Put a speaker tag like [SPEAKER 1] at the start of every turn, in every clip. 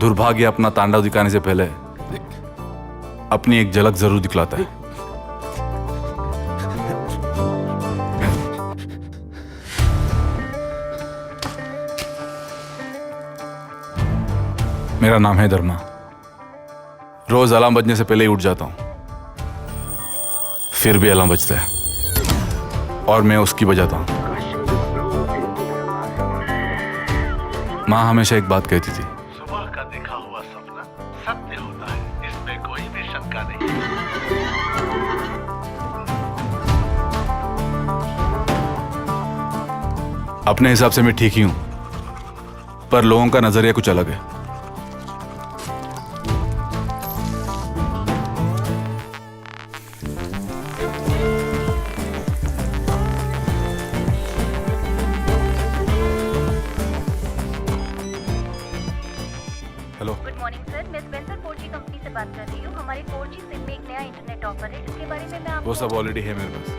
[SPEAKER 1] दुर्भाग्य अपना तांडव दिखाने से पहले अपनी एक झलक जरूर दिखलाता है। मेरा नाम है धर्मा। रोज अलार्म बजने से पहले ही उठ जाता हूं, फिर भी अलार्म बजता है और मैं उसकी बजाता हूं। माँ हमेशा एक बात कहती थी,
[SPEAKER 2] सुबह का देखा हुआ सपना सत्य होता है, इसमें कोई भी शंका नहीं।
[SPEAKER 1] अपने हिसाब से मैं ठीक ही हूं, पर लोगों का नजरिया कुछ अलग है। हेलो,
[SPEAKER 3] गुड मॉर्निंग सर, मैं स्पेंसर 4G कंपनी से बात कर रही हूँ। हमारे 4G सिम में एक नया इंटरनेट ऑफर है, इसके बारे में मैं आपको
[SPEAKER 1] वो सब ऑलरेडी है मेरे पास।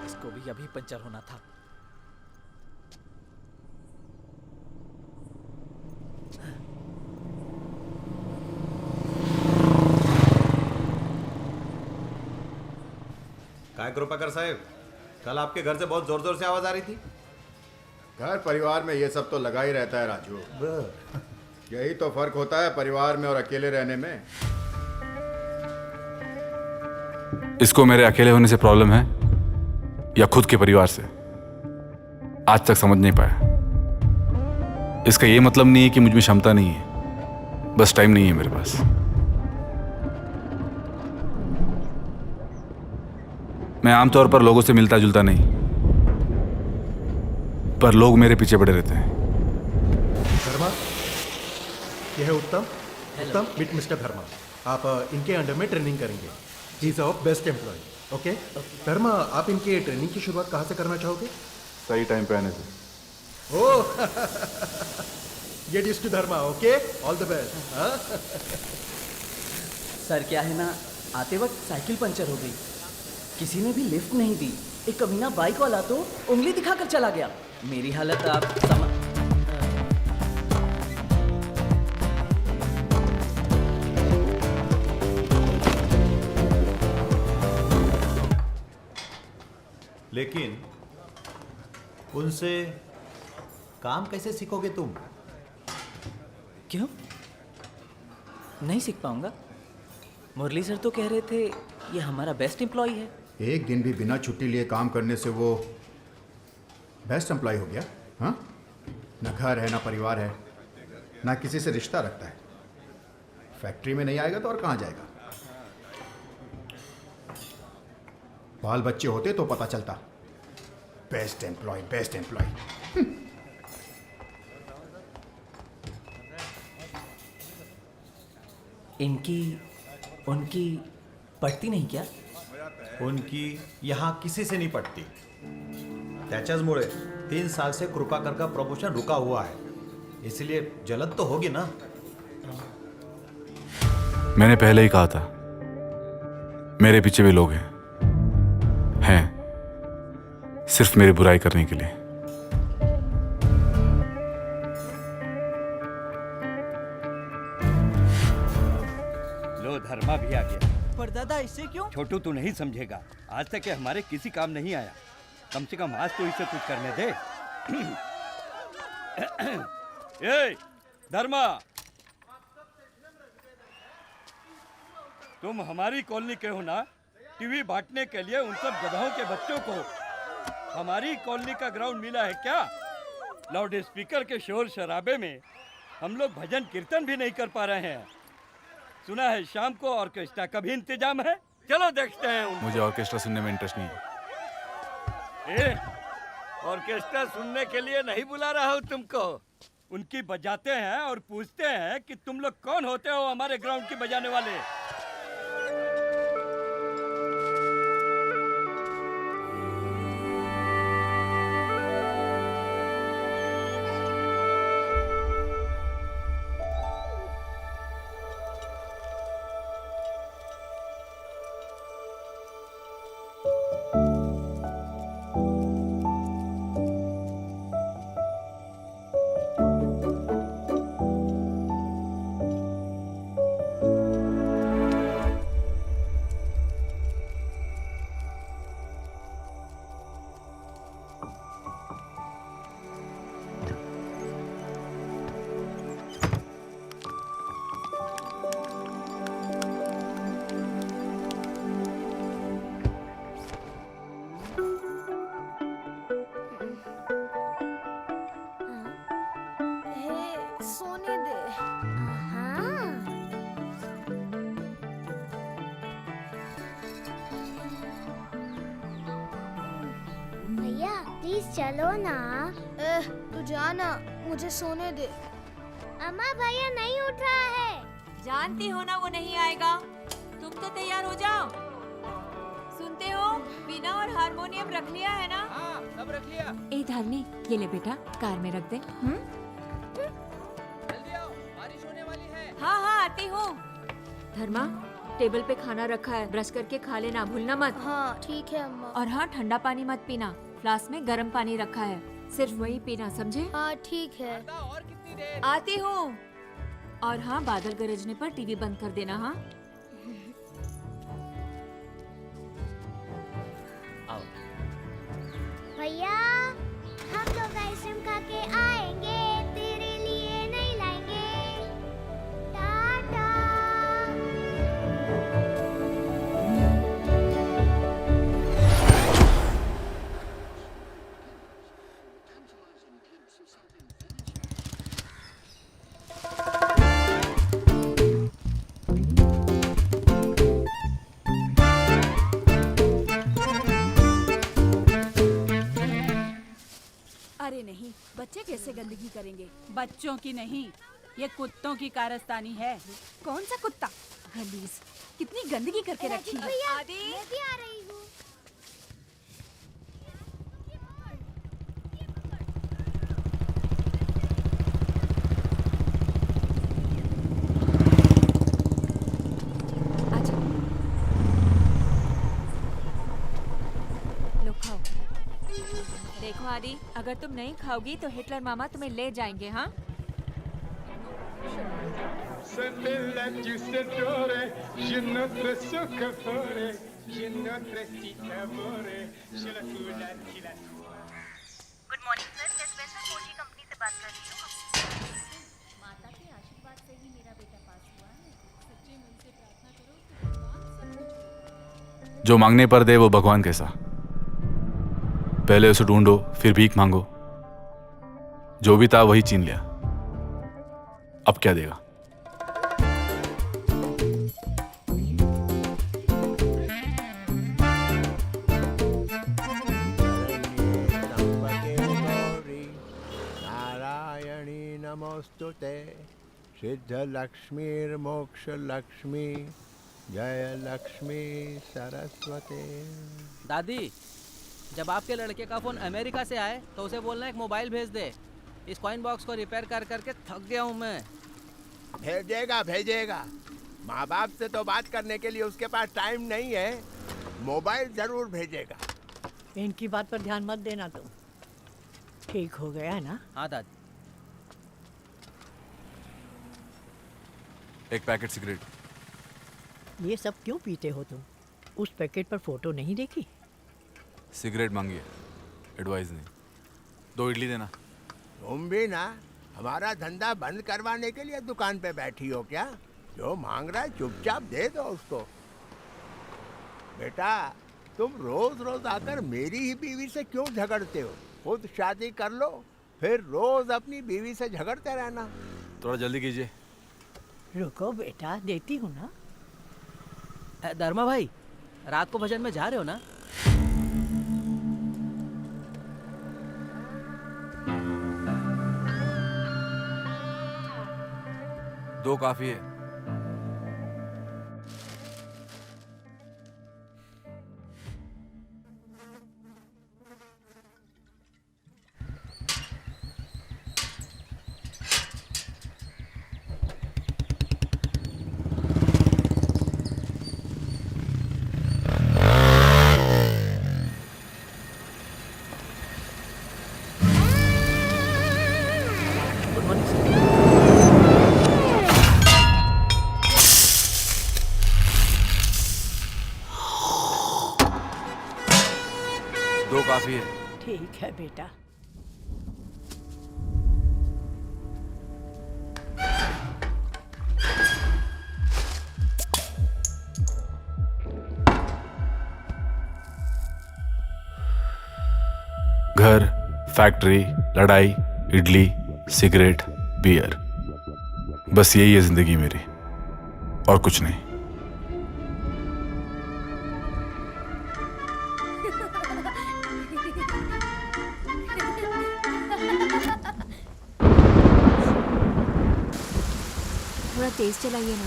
[SPEAKER 4] इसको भी अभी पंचर होना था।
[SPEAKER 5] काय कृपाकर साहब, कल आपके घर से बहुत जोर जोर से आवाज आ रही थी।
[SPEAKER 6] घर परिवार में ये सब तो लगा ही रहता है राजू। यही तो फर्क होता है परिवार में और अकेले रहने में।
[SPEAKER 1] इसको मेरे अकेले होने से प्रॉब्लम है या खुद के परिवार से, आज तक समझ नहीं पाया। इसका ये मतलब नहीं है कि मुझ में क्षमता नहीं है, बस टाइम नहीं है मेरे पास। मैं आमतौर पर लोगों से मिलता जुलता नहीं, पर लोग मेरे पीछे पड़े रहते हैं।
[SPEAKER 7] धर्मा, यह है उत्तम। उत्तम, मीट मिस्टर धर्मा। आप इनके अंडर में ट्रेनिंग करेंगे। He is our best employ. Okay Dharma, आप इनके ट्रेनिंग की शुरुआत कहाँ से करना चाहोगे?
[SPEAKER 1] सही टाइम पे आने से।
[SPEAKER 7] Oh get used to Dharma. Okay, all the best.
[SPEAKER 4] Sir क्या है ना, आते वक्त साइकिल पंचर हो गई, किसी ने भी लिफ्ट नहीं दी। एक कमीना बाइक वाला तो उंगली दिखाकर चला गया। मेरी हालत आप समझ।
[SPEAKER 5] लेकिन उनसे काम कैसे सीखोगे तुम?
[SPEAKER 4] क्यों नहीं सीख पाऊंगा? मुरली सर तो कह रहे थे ये हमारा बेस्ट एम्प्लॉय है।
[SPEAKER 6] एक दिन भी बिना छुट्टी लिए काम करने से वो बेस्ट एम्प्लॉय हो गया? हाँ, ना घर है ना परिवार है, ना किसी से रिश्ता रखता है। फैक्ट्री में नहीं आएगा तो और कहाँ जाएगा? बाल बच्चे होते तो पता चलता। Best employ, best employ.
[SPEAKER 4] इनकी उनकी पड़ती नहीं क्या?
[SPEAKER 5] उनकी यहाँ किसी से नहीं पटती। त्याच्याचमुळे 3 साल से कृपाकर का प्रमोशन रुका हुआ है, इसलिए जलन तो होगी ना।
[SPEAKER 1] मैंने पहले ही कहा था, मेरे पीछे भी लोग हैं सिर्फ मेरी बुराई करने के लिए।
[SPEAKER 8] लो धर्मा भी आ गया।
[SPEAKER 4] पर दादा इससे क्यों?
[SPEAKER 8] छोटू तू नहीं समझेगा, आज तक ये हमारे किसी काम नहीं आया। कम से कम आज तो इसे कुछ करने दे। ए धर्मा, तुम हमारी कॉलोनी के हो ना? टीवी बांटने के लिए उन सब गधाओं के बच्चों को हमारी कॉलोनी का ग्राउंड मिला है क्या? लाउड स्पीकर के शोर शराबे में हम लोग भजन कीर्तन भी नहीं कर पा रहे हैं। सुना है शाम को ऑर्केस्ट्रा का भी इंतजाम है। चलो देखते हैं उनको।
[SPEAKER 1] मुझे ऑर्केस्ट्रा सुनने में इंटरेस्ट नहीं है।
[SPEAKER 8] ऑर्केस्ट्रा सुनने के लिए नहीं बुला रहा हूँ तुमको। उनकी बजाते हैं और पूछते हैं कि तुम लोग कौन होते हो हमारे ग्राउंड की बजाने वाले।
[SPEAKER 9] सोने दे। हाँ।
[SPEAKER 10] भैया प्लीज चलो ना।
[SPEAKER 9] तू जाना, मुझे सोने दे।
[SPEAKER 10] अम्मा भैया नहीं उठ रहा है।
[SPEAKER 11] जानती हो ना वो नहीं आएगा। तुम तो तैयार हो जाओ। सुनते हो, वीणा और हारमोनियम रख लिया है ना?
[SPEAKER 8] हाँ, सब रख लिया।
[SPEAKER 11] ए धारनी, ये ले बेटा, कार में रख दे।
[SPEAKER 8] जल्दी आओ, बारिश होने वाली है।
[SPEAKER 11] हाँ हाँ आती हूँ। धर्मा, टेबल पे खाना रखा है, ब्रश करके खा लेना, भूलना मत।
[SPEAKER 9] हाँ ठीक है अम्मा।
[SPEAKER 11] और हाँ, ठंडा पानी मत पीना, फ्लास्क में गर्म पानी रखा है, सिर्फ वही पीना, समझे?
[SPEAKER 9] हाँ ठीक है।
[SPEAKER 8] और कितनी देर?
[SPEAKER 11] आती हूँ। और हाँ, बादल गरजने पर टीवी बंद कर देना। हाँ
[SPEAKER 10] भैया हम लोग आइसक्रीम खा के आएंगे, तेरे लिए नहीं लाएंगे। टाटा।
[SPEAKER 12] अरे नहीं, बच्चे कैसे गंदगी करेंगे? बच्चों की नहीं, ये कुत्तों की कारस्तानी है। कौन सा कुत्ता? गलीज, कितनी गंदगी करके रखी है।
[SPEAKER 10] भैया मैं भी आ रही हूँ।
[SPEAKER 11] अच्छा, लो खाओ। देखो आदि, अगर तुम नहीं खाओगी तो हिटलर मामा तुम्हें ले जाएंगे। हाँ
[SPEAKER 3] गुड मॉर्निंग सर, मैं स्पेशल 4G कंपनी से बात कर रही हूँ। माता के आशीर्वाद से ही मेरा बेटा पास हुआ है। सच्चे मन से प्रार्थना करो तो भगवान सब कुछ।
[SPEAKER 1] जो मांगने पर दे वो भगवान कैसा। पहले उसे ढूंढो, फिर भीख मांगो। जो भी था वही छीन लिया, अब क्या देगा?
[SPEAKER 13] नारायणी नमोस्तुते सिद्ध लक्ष्मीर्मोक्ष लक्ष्मी जय लक्ष्मी सरस्वती।
[SPEAKER 4] दादी, जब आपके लड़के का फोन अमेरिका से आए तो उसे बोलना एक मोबाइल भेज दे। इस कॉइन बॉक्स को रिपेयर कर करके थक गया हूँ मैं।
[SPEAKER 13] भेजेगा भेजेगा, माँ बाप से तो बात करने के लिए उसके पास टाइम नहीं है, मोबाइल जरूर भेजेगा।
[SPEAKER 14] इनकी बात पर ध्यान मत देना तुम। ठीक हो गया है ना?
[SPEAKER 4] हाँ दादी।
[SPEAKER 1] एक पैकेट सिगरेट।
[SPEAKER 14] ये सब क्यों पीते हो तुम? उस पैकेट पर फोटो नहीं देखी?
[SPEAKER 1] सिगरेट मांगी है, एडवाइस नहीं। 2 इडली देना।
[SPEAKER 13] तुम भी ना हमारा धंधा बंद करवाने के लिए दुकान पे बैठी हो क्या? जो मांग रहा है चुपचाप दे दो उसको। बेटा, तुम रोज रोज आकर मेरी ही बीवी से क्यों झगड़ते हो? खुद शादी कर लो, फिर रोज अपनी बीवी से झगड़ते रहना।
[SPEAKER 1] थोड़ा जल्दी कीजिए।
[SPEAKER 14] रुको बेटा, देती हूँ ना।
[SPEAKER 4] धर्मा भाई, रात को भजन में जा रहे हो ना?
[SPEAKER 1] दो काफी है।
[SPEAKER 4] Good morning sir.
[SPEAKER 1] दो काफी है।
[SPEAKER 14] ठीक है बेटा।
[SPEAKER 1] घर, फैक्ट्री, लड़ाई, इडली, सिगरेट, बियर, बस यही है जिंदगी मेरी, और कुछ नहीं।
[SPEAKER 11] थोड़ा तेज चलाइए ना,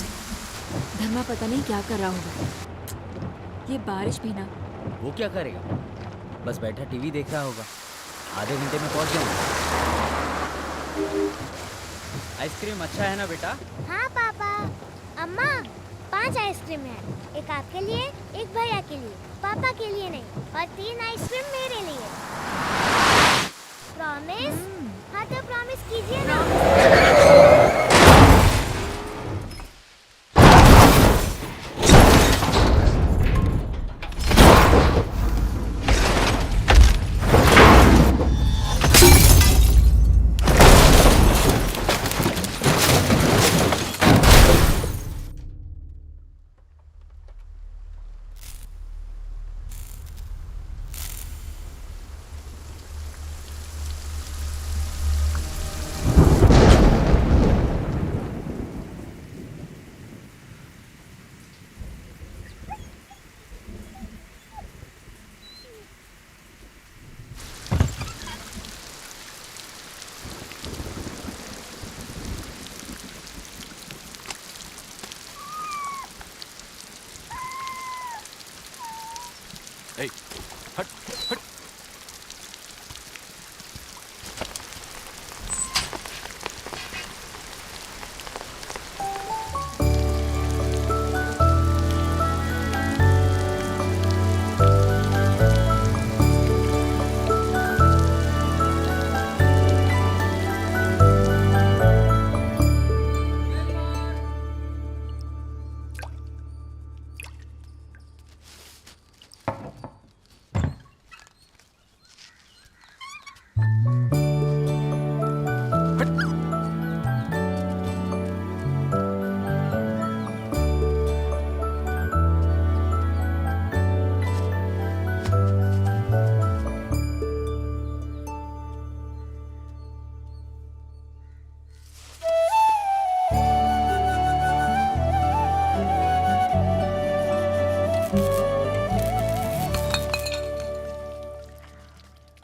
[SPEAKER 11] धर्मा पता नहीं क्या कर रहा होगा। ये बारिश भी ना।
[SPEAKER 4] वो क्या करेगा? बस बैठा टीवी देख रहा होगा। आधे घंटे में पहुंच जाऊंगा। आइसक्रीम अच्छा है ना बेटा?
[SPEAKER 10] हाँ पापा। अम्मा 5 आइसक्रीम है, एक आपके लिए, एक भैया के लिए, पापा के लिए नहीं, और 3 आइसक्रीम मेरे लिए। प्रॉमिस? हाँ तो प्रॉमिस कीजिए ना।
[SPEAKER 1] ए, हट हट।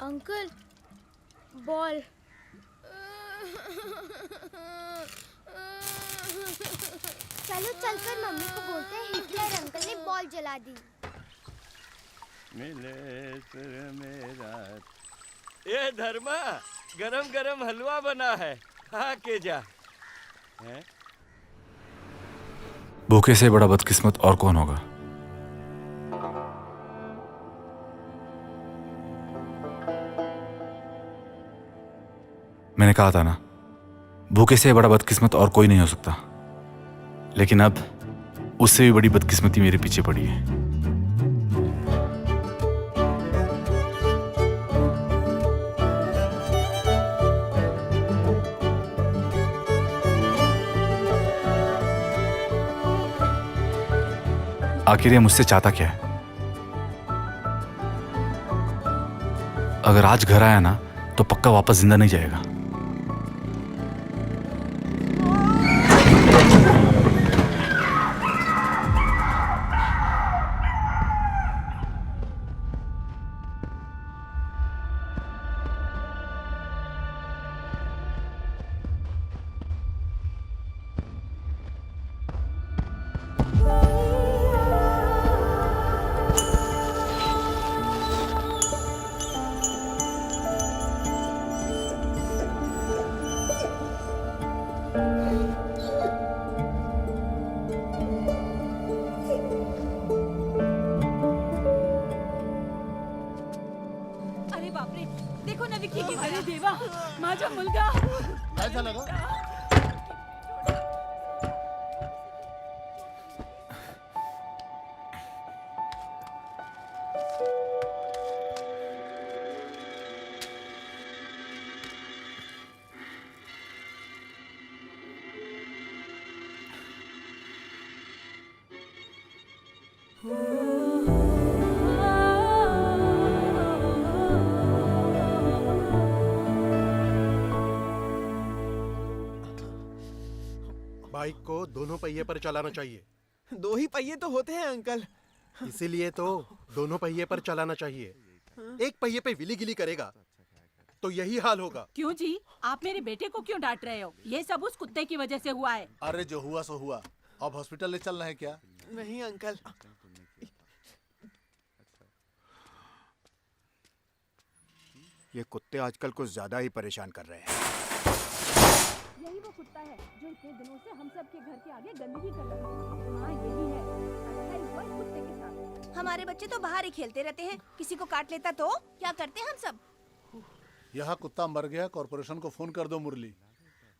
[SPEAKER 10] Uncle ball. चलो चलकर मम्मी को बोलते हैं हिटलर अंकल ने बॉल जला दी।
[SPEAKER 8] मिले सुर मेरा। ये धर्मा, गरम गरम हलवा बना है, खा के जा। हैं?
[SPEAKER 1] भूखे से बड़ा बदकिस्मत और कौन होगा? मैंने कहा था ना, भूखे से बड़ा बदकिस्मत और कोई नहीं हो सकता। लेकिन अब उससे भी बड़ी बदकिस्मती मेरे पीछे पड़ी है। आखिर ये मुझसे चाहता क्या है? अगर आज घर आया ना तो पक्का वापस जिंदा नहीं जाएगा।
[SPEAKER 12] अरे देवा, माझा मुलगा.
[SPEAKER 13] काय झालं ग?
[SPEAKER 7] बाइक को दोनों पहिए पर चलाना चाहिए.
[SPEAKER 15] दो ही पहिए तो होते हैं अंकल.
[SPEAKER 7] इसीलिए तो दोनों पहिए पर चलाना चाहिए. एक पहिए पे विली गिली करेगा तो यही हाल होगा.
[SPEAKER 12] क्यों जी, आप मेरे बेटे को क्यों डांट रहे हो? ये सब उस कुत्ते की वजह से हुआ है.
[SPEAKER 13] अरे जो हुआ सो हुआ. अब हॉस्पिटल ले चलना है क्या?
[SPEAKER 15] नहीं अंकल.
[SPEAKER 6] ये कुत्ते आजकल कुछ ज्यादा ही परेशान कर रहे हैं.
[SPEAKER 12] यही वो कुत्ता है जो इतने दिनों से हम सब के घर के आगे गंदगी कर रहा है. हाँ यही है. अच्छा ही हुआ इस कुत्ते के साथ.
[SPEAKER 11] हमारे बच्चे तो बाहर ही खेलते रहते हैं, किसी को काट लेता तो क्या करते हम सब?
[SPEAKER 13] यहाँ कुत्ता मर गया, कॉर्पोरेशन को फोन कर दो मुरली,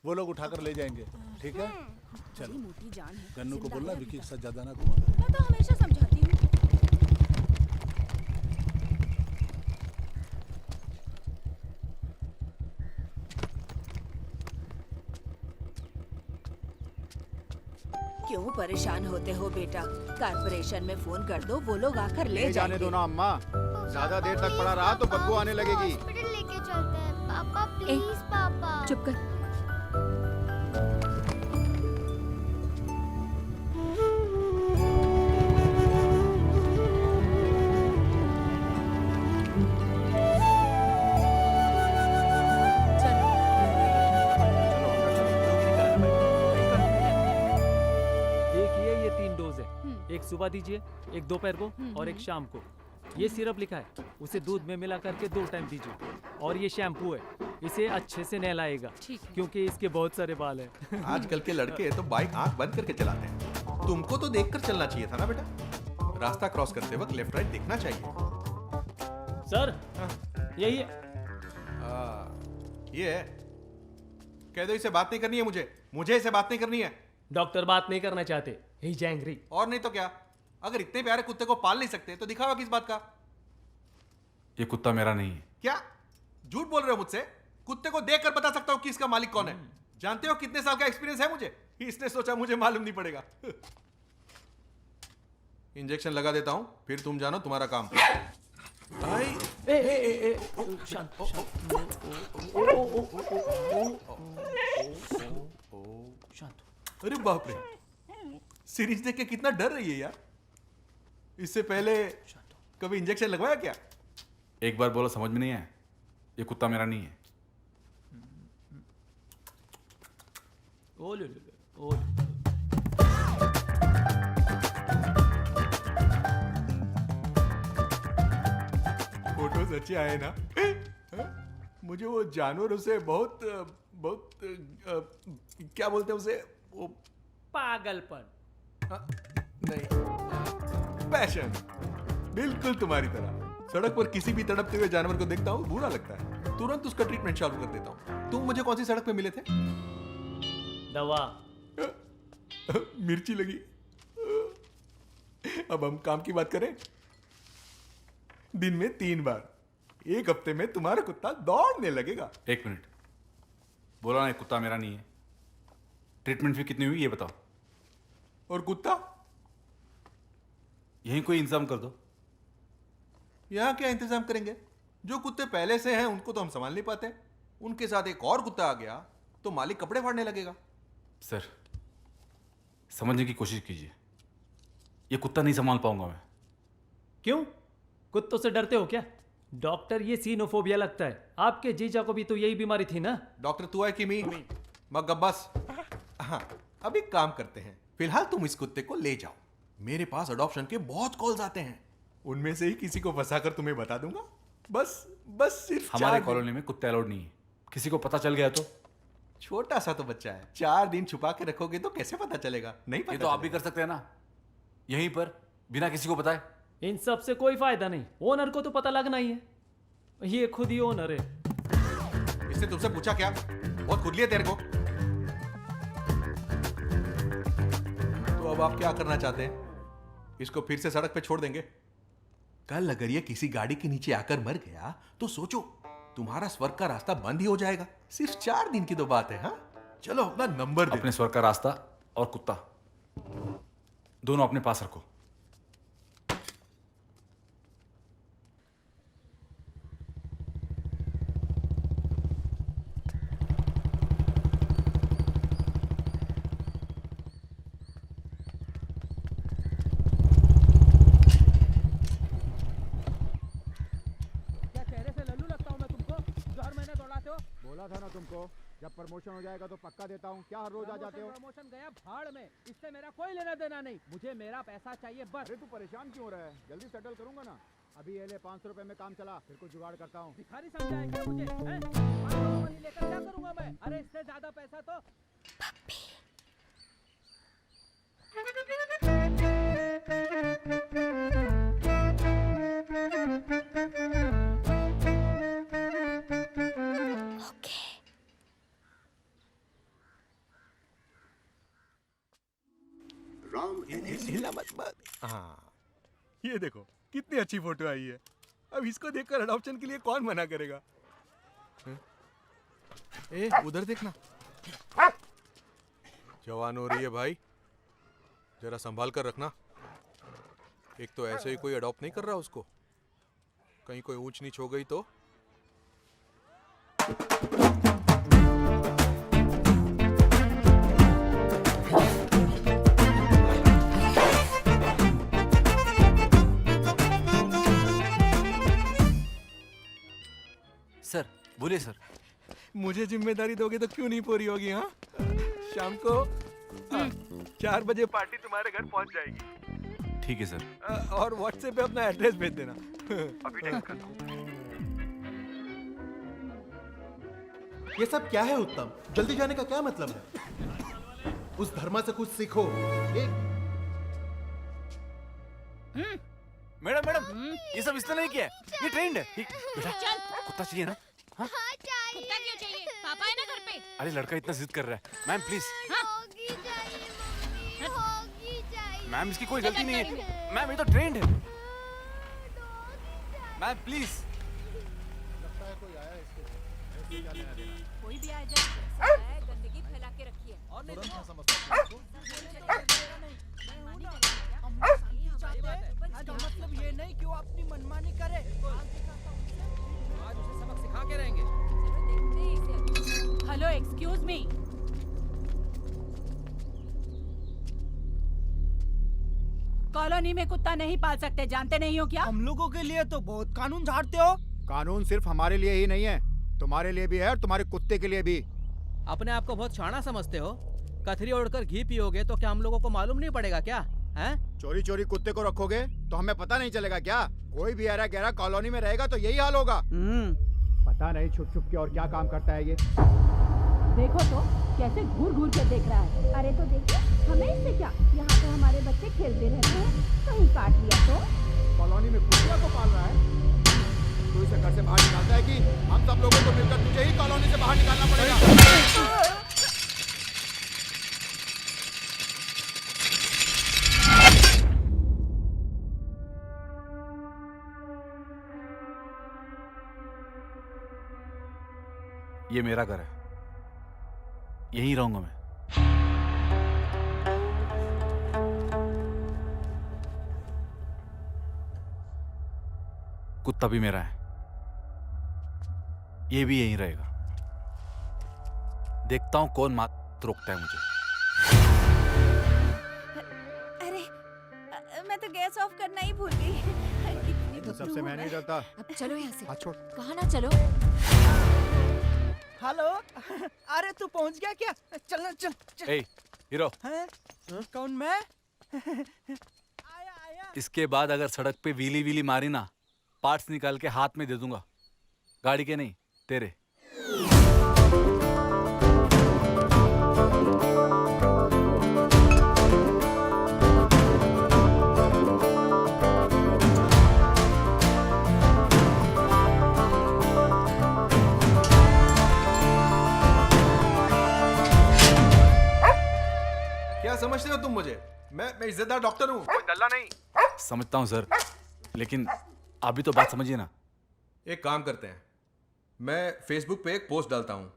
[SPEAKER 13] वो लोग उठाकर ले जाएंगे. ठीक है, चलो.
[SPEAKER 12] मोटी जान है.
[SPEAKER 13] गन्नू को बोलना विकी के साथ ज्यादा ना घुमा.
[SPEAKER 11] मैं तो हमेशा समझाती हूँ. क्यों परेशान होते हो बेटा? कारपोरेशन में फोन कर दो, वो लोग आकर ले
[SPEAKER 6] जाने दो ना अम्मा. ज्यादा देर तक पड़ा रहा तो बदबू आने लगेगी.
[SPEAKER 10] हॉस्पिटल लेके चलते हैं. पापा प्लीज पापा.
[SPEAKER 11] चुप कर.
[SPEAKER 16] देखिए ये 3 डोज है. एक सुबह दीजिए, एक दोपहर को और एक शाम को. ये सिरप लिखा है, उसे दूध में मिला करके 2 टाइम दीजिए. और ये शैम्पू है, इसे अच्छे से नहलाएगा क्योंकि इसके बहुत सारे बाल हैं.
[SPEAKER 5] आजकल के लड़के तो बाइक आंख बंद करके चलाते हैं. तुमको तो देखकर चलना चाहिए था ना बेटा. रास्ता क्रॉस करते वक्त लेफ्ट राइट देखना चाहिए.
[SPEAKER 16] सर यही है.
[SPEAKER 5] ये है. कह दो इसे बात नहीं करनी है. मुझे इसे बात नहीं करनी है.
[SPEAKER 16] डॉक्टर बात नहीं करना चाहते. ही एंग्री.
[SPEAKER 5] और नहीं तो क्या. अगर इतने प्यारे कुत्ते को पाल नहीं सकते तो दिखावा किस बात का?
[SPEAKER 1] ये कुत्ता मेरा नहीं है.
[SPEAKER 5] क्या झूठ बोल रहे हो मुझसे? कुत्ते को देखकर बता सकता हूं कि इसका मालिक कौन है. जानते हो कितने साल का एक्सपीरियंस है मुझे. इसने सोचा मुझे मालूम नहीं पड़ेगा. इंजेक्शन लगा देता हूं, फिर तुम जानो तुम्हारा काम. भाई
[SPEAKER 16] शांत.
[SPEAKER 5] अरे बाप रे, सीरीज देख के कितना डर रही है यार. इससे पहले कभी इंजेक्शन लगवाया क्या?
[SPEAKER 1] एक बार बोला समझ में नहीं आया. ये कुत्ता मेरा नहीं है.
[SPEAKER 5] फोटोज अच्छे आए ना. मुझे वो जानवरों से बहुत क्या बोलते हैं उसे, वो
[SPEAKER 16] पागलपन.
[SPEAKER 5] नहीं, पैशन. बिल्कुल तुम्हारी तरह. सड़क पर किसी भी तड़पते हुए जानवर को देखता हूँ, बुरा लगता है. तुरंत उसका ट्रीटमेंट चालू कर देता हूँ. तुम मुझे कौन सी सड़क पे मिले थे?
[SPEAKER 16] दवा.
[SPEAKER 5] मिर्ची लगी. अब हम काम की बात करें. दिन में 3 बार, एक हफ्ते में तुम्हारा कुत्ता दौड़ने लगेगा.
[SPEAKER 1] 1 मिनट. बोला ना ये कुत्ता मेरा नहीं है. ट्रीटमेंट फी कितनी हुई ये बताओ.
[SPEAKER 5] और कुत्ता?
[SPEAKER 1] यहीं कोई इंतजाम कर दो.
[SPEAKER 5] यहाँ क्या इंतजाम करेंगे? जो कुत्ते पहले से हैं उनको तो हम संभाल नहीं पाते. उनके साथ एक और कुत्ता आ गया तो मालिक कपड़े फाड़ने लगेगा.
[SPEAKER 1] सर समझने की कोशिश कीजिए. ये कुत्ता नहीं संभाल पाऊंगा मैं.
[SPEAKER 16] क्यों? कुत्तों से डरते हो क्या? डॉक्टर ये सीनोफोबिया लगता है. आपके जीजा को भी तो यही बीमारी थी ना.
[SPEAKER 5] डॉक्टर तू है कि मैं? मगब्बस. हाँ, अब एक काम करते हैं. फिलहाल तुम इस कुत्ते को ले जाओ. मेरे पास अडॉप्शन के बहुत कॉल्स आते हैं. उनमें से ही किसी को फंसाकर तुम्हें बता दूंगा. बस सिर्फ
[SPEAKER 1] हमारे कॉलोनी में कुत्ते अलाउड नहीं है. किसी को पता चल गया तो?
[SPEAKER 5] छोटा सा तो बच्चा है. 4 दिन छुपा के रखोगे तो कैसे पता चलेगा? नहीं पता.
[SPEAKER 1] ये तो आप भी कर सकते हैं ना, यहीं पर बिना किसी को बताए.
[SPEAKER 16] इन सब से कोई फायदा नहीं. ओनर को तो पता लगना ही है. ये खुद ही ओनर है.
[SPEAKER 5] इसने तुमसे पूछा क्या? बहुत खुद लिया तेरे को। तो अब आप क्या करना चाहते हैं? इसको फिर से सड़क पे छोड़ देंगे? कल अगर ये किसी गाड़ी के नीचे आकर मर गया तो सोचो, तुम्हारा स्वर्ग का रास्ता बंद ही हो जाएगा। सिर्फ 4 दिन की तो बात है। हाँ, चलो अपना नंबर दे।
[SPEAKER 1] अपने स्वर्ग का रास्ता और कुत्ता दोनों अपने पास रखो।
[SPEAKER 6] बोला था ना तुमको, जब प्रमोशन हो जाएगा तो पक्का देता हूँ। क्या हर रोज आ जाते हो?
[SPEAKER 16] प्रमोशन गया भाड़ में, इससे मेरा कोई लेना देना नहीं। मुझे मेरा पैसा चाहिए बस।
[SPEAKER 6] अरे तू परेशान क्यों हो रहा है? जल्दी सेटल करूंगा ना। अभी ये ले 500 रुपए में काम चला, फिर कुछ जुगाड़ करता हूँ।
[SPEAKER 16] भिखारी समझा है क्या मुझे? 500 मनी लेकर क्या करूंगा मैं? अरे इससे ज्यादा पैसा तो
[SPEAKER 5] हिला मत मत। हाँ, ये देखो कितनी अच्छी फोटो आई है। अब इसको देखकर अडॉप्शन के लिए कौन मना करेगा? ए, उधर देखना। जवान हो रही है भाई, जरा संभाल कर रखना। एक तो ऐसे ही कोई अडॉप्ट नहीं कर रहा उसको, कहीं कोई ऊंच नीच हो गई तो।
[SPEAKER 17] सर बोलिए सर।
[SPEAKER 5] मुझे जिम्मेदारी दोगे तो क्यों नहीं पूरी होगी? हाँ, शाम को 4 बजे पार्टी तुम्हारे घर पहुंच जाएगी।
[SPEAKER 1] ठीक है सर।
[SPEAKER 5] और व्हाट्सएप पे अपना एड्रेस भेज देना।
[SPEAKER 2] अभी टेक्स्ट कर दूं।
[SPEAKER 7] ये सब क्या है उत्तम? जल्दी जाने का क्या मतलब है? उस धर्मा से कुछ सीखो।
[SPEAKER 17] मैडम मैडम ये सब इसने नहीं किया है, ये ट्रेंड है। बेटा कुत्ता चाहिए ना? हाँ
[SPEAKER 3] कुत्ता क्यों चाहिए? पापा है ना घर पे।
[SPEAKER 1] अरे लड़का इतना जिद कर रहा है। Ma'am please. मैम इसकी कोई गलती नहीं है। मैम ये तो ट्रेंड है। Ma'am please.
[SPEAKER 11] कोई भी आ जाए, गंदगी फैला के रखी है। और
[SPEAKER 16] इसका मतलब ये नहीं कि वो अपनी मनमानी करे। आज उसे सबक सिखा के रहेंगे।
[SPEAKER 12] Hello excuse me. कॉलोनी में कुत्ता नहीं पाल सकते, जानते नहीं हो क्या?
[SPEAKER 15] हम लोगों के लिए तो बहुत कानून झाड़ते हो।
[SPEAKER 6] कानून सिर्फ हमारे लिए ही नहीं है, तुम्हारे लिए भी है और तुम्हारे कुत्ते के लिए भी।
[SPEAKER 16] अपने आप को बहुत शाना समझते हो। कथरी ओढ़कर घी पियोगे तो क्या हम लोगों को मालूम नहीं पड़ेगा क्या? हैं?
[SPEAKER 6] चोरी चोरी कुत्ते को रखोगे तो हमें पता नहीं चलेगा क्या? कोई भी ऐरा गहरा कॉलोनी में रहेगा तो यही हाल होगा। पता नहीं छुप छुप के और क्या काम करता है ये।
[SPEAKER 12] देखो तो कैसे घूर घूर के देख रहा है।
[SPEAKER 3] अरे तो देखिए, हमें इससे क्या? यहाँ तो हमारे बच्चे खेलते रहते हैं, कहीं काट लिया तो।
[SPEAKER 6] कॉलोनी में कुत्तियों को पाल रहा है। तू इसे घर से बाहर निकालता है कि हम सब लोगों को मिलकर तुझे ही कॉलोनी से बाहर निकालना पड़ेगा?
[SPEAKER 1] ये मेरा घर है, यहीं रहूंगा मैं। कुत्ता भी मेरा है, ये भी यहीं रहेगा। देखता हूं कौन मात रोकता है मुझे।
[SPEAKER 11] अरे मैं तो गैस ऑफ करना ही भूल गई।
[SPEAKER 6] तो सबसे मैं नहीं डरता।
[SPEAKER 11] अब चलो यहाँ से।
[SPEAKER 6] हाथ छोड़।
[SPEAKER 11] कहाँ ना चलो।
[SPEAKER 15] हेलो, अरे तू पहुंच गया क्या? चल चल चल।
[SPEAKER 1] ए, हीरो।
[SPEAKER 15] हैं? कौन मैं?
[SPEAKER 1] इसके बाद अगर सड़क पे व्हीली व्हीली मारी ना, पार्ट्स निकाल के हाथ में दे दूंगा। गाड़ी के नहीं, तेरे।
[SPEAKER 5] मैं इज्जतदार डॉक्टर हूँ, कोई दल्ला नहीं।
[SPEAKER 1] समझता हूँ सर, लेकिन आप भी तो बात समझिए ना।
[SPEAKER 5] एक काम करते हैं, मैं फेसबुक पे एक पोस्ट डालता हूँ,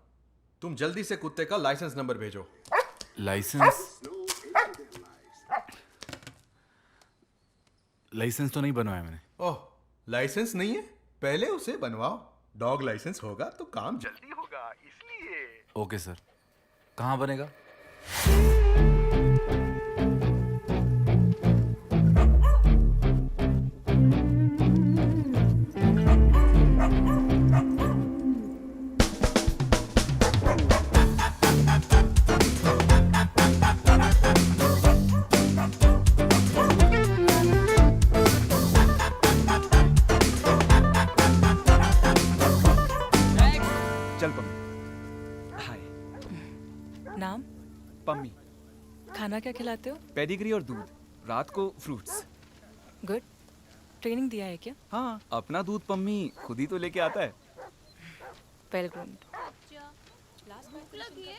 [SPEAKER 5] तुम जल्दी से कुत्ते का लाइसेंस नंबर भेजो।
[SPEAKER 1] लाइसेंस? लाइसेंस तो नहीं बनवाया मैंने।
[SPEAKER 5] ओह, लाइसेंस नहीं है? पहले उसे बनवाओ, डॉग लाइसेंस होगा तो काम जल्दी होगा, इसलिए।
[SPEAKER 1] ओके सर, कहाँ बनेगा?
[SPEAKER 17] चल पम्मी। हाय।
[SPEAKER 11] नाम?
[SPEAKER 17] पम्मी।
[SPEAKER 11] खाना क्या खिलाते हो?
[SPEAKER 17] पेडिग्री और दूध, रात को फ्रूट्स।
[SPEAKER 11] गुड। ट्रेनिंग दिया है क्या?
[SPEAKER 17] हाँ, अपना दूध पम्मी खुद ही तो लेके आता है।
[SPEAKER 11] Well groomed.
[SPEAKER 3] भूख लगी है?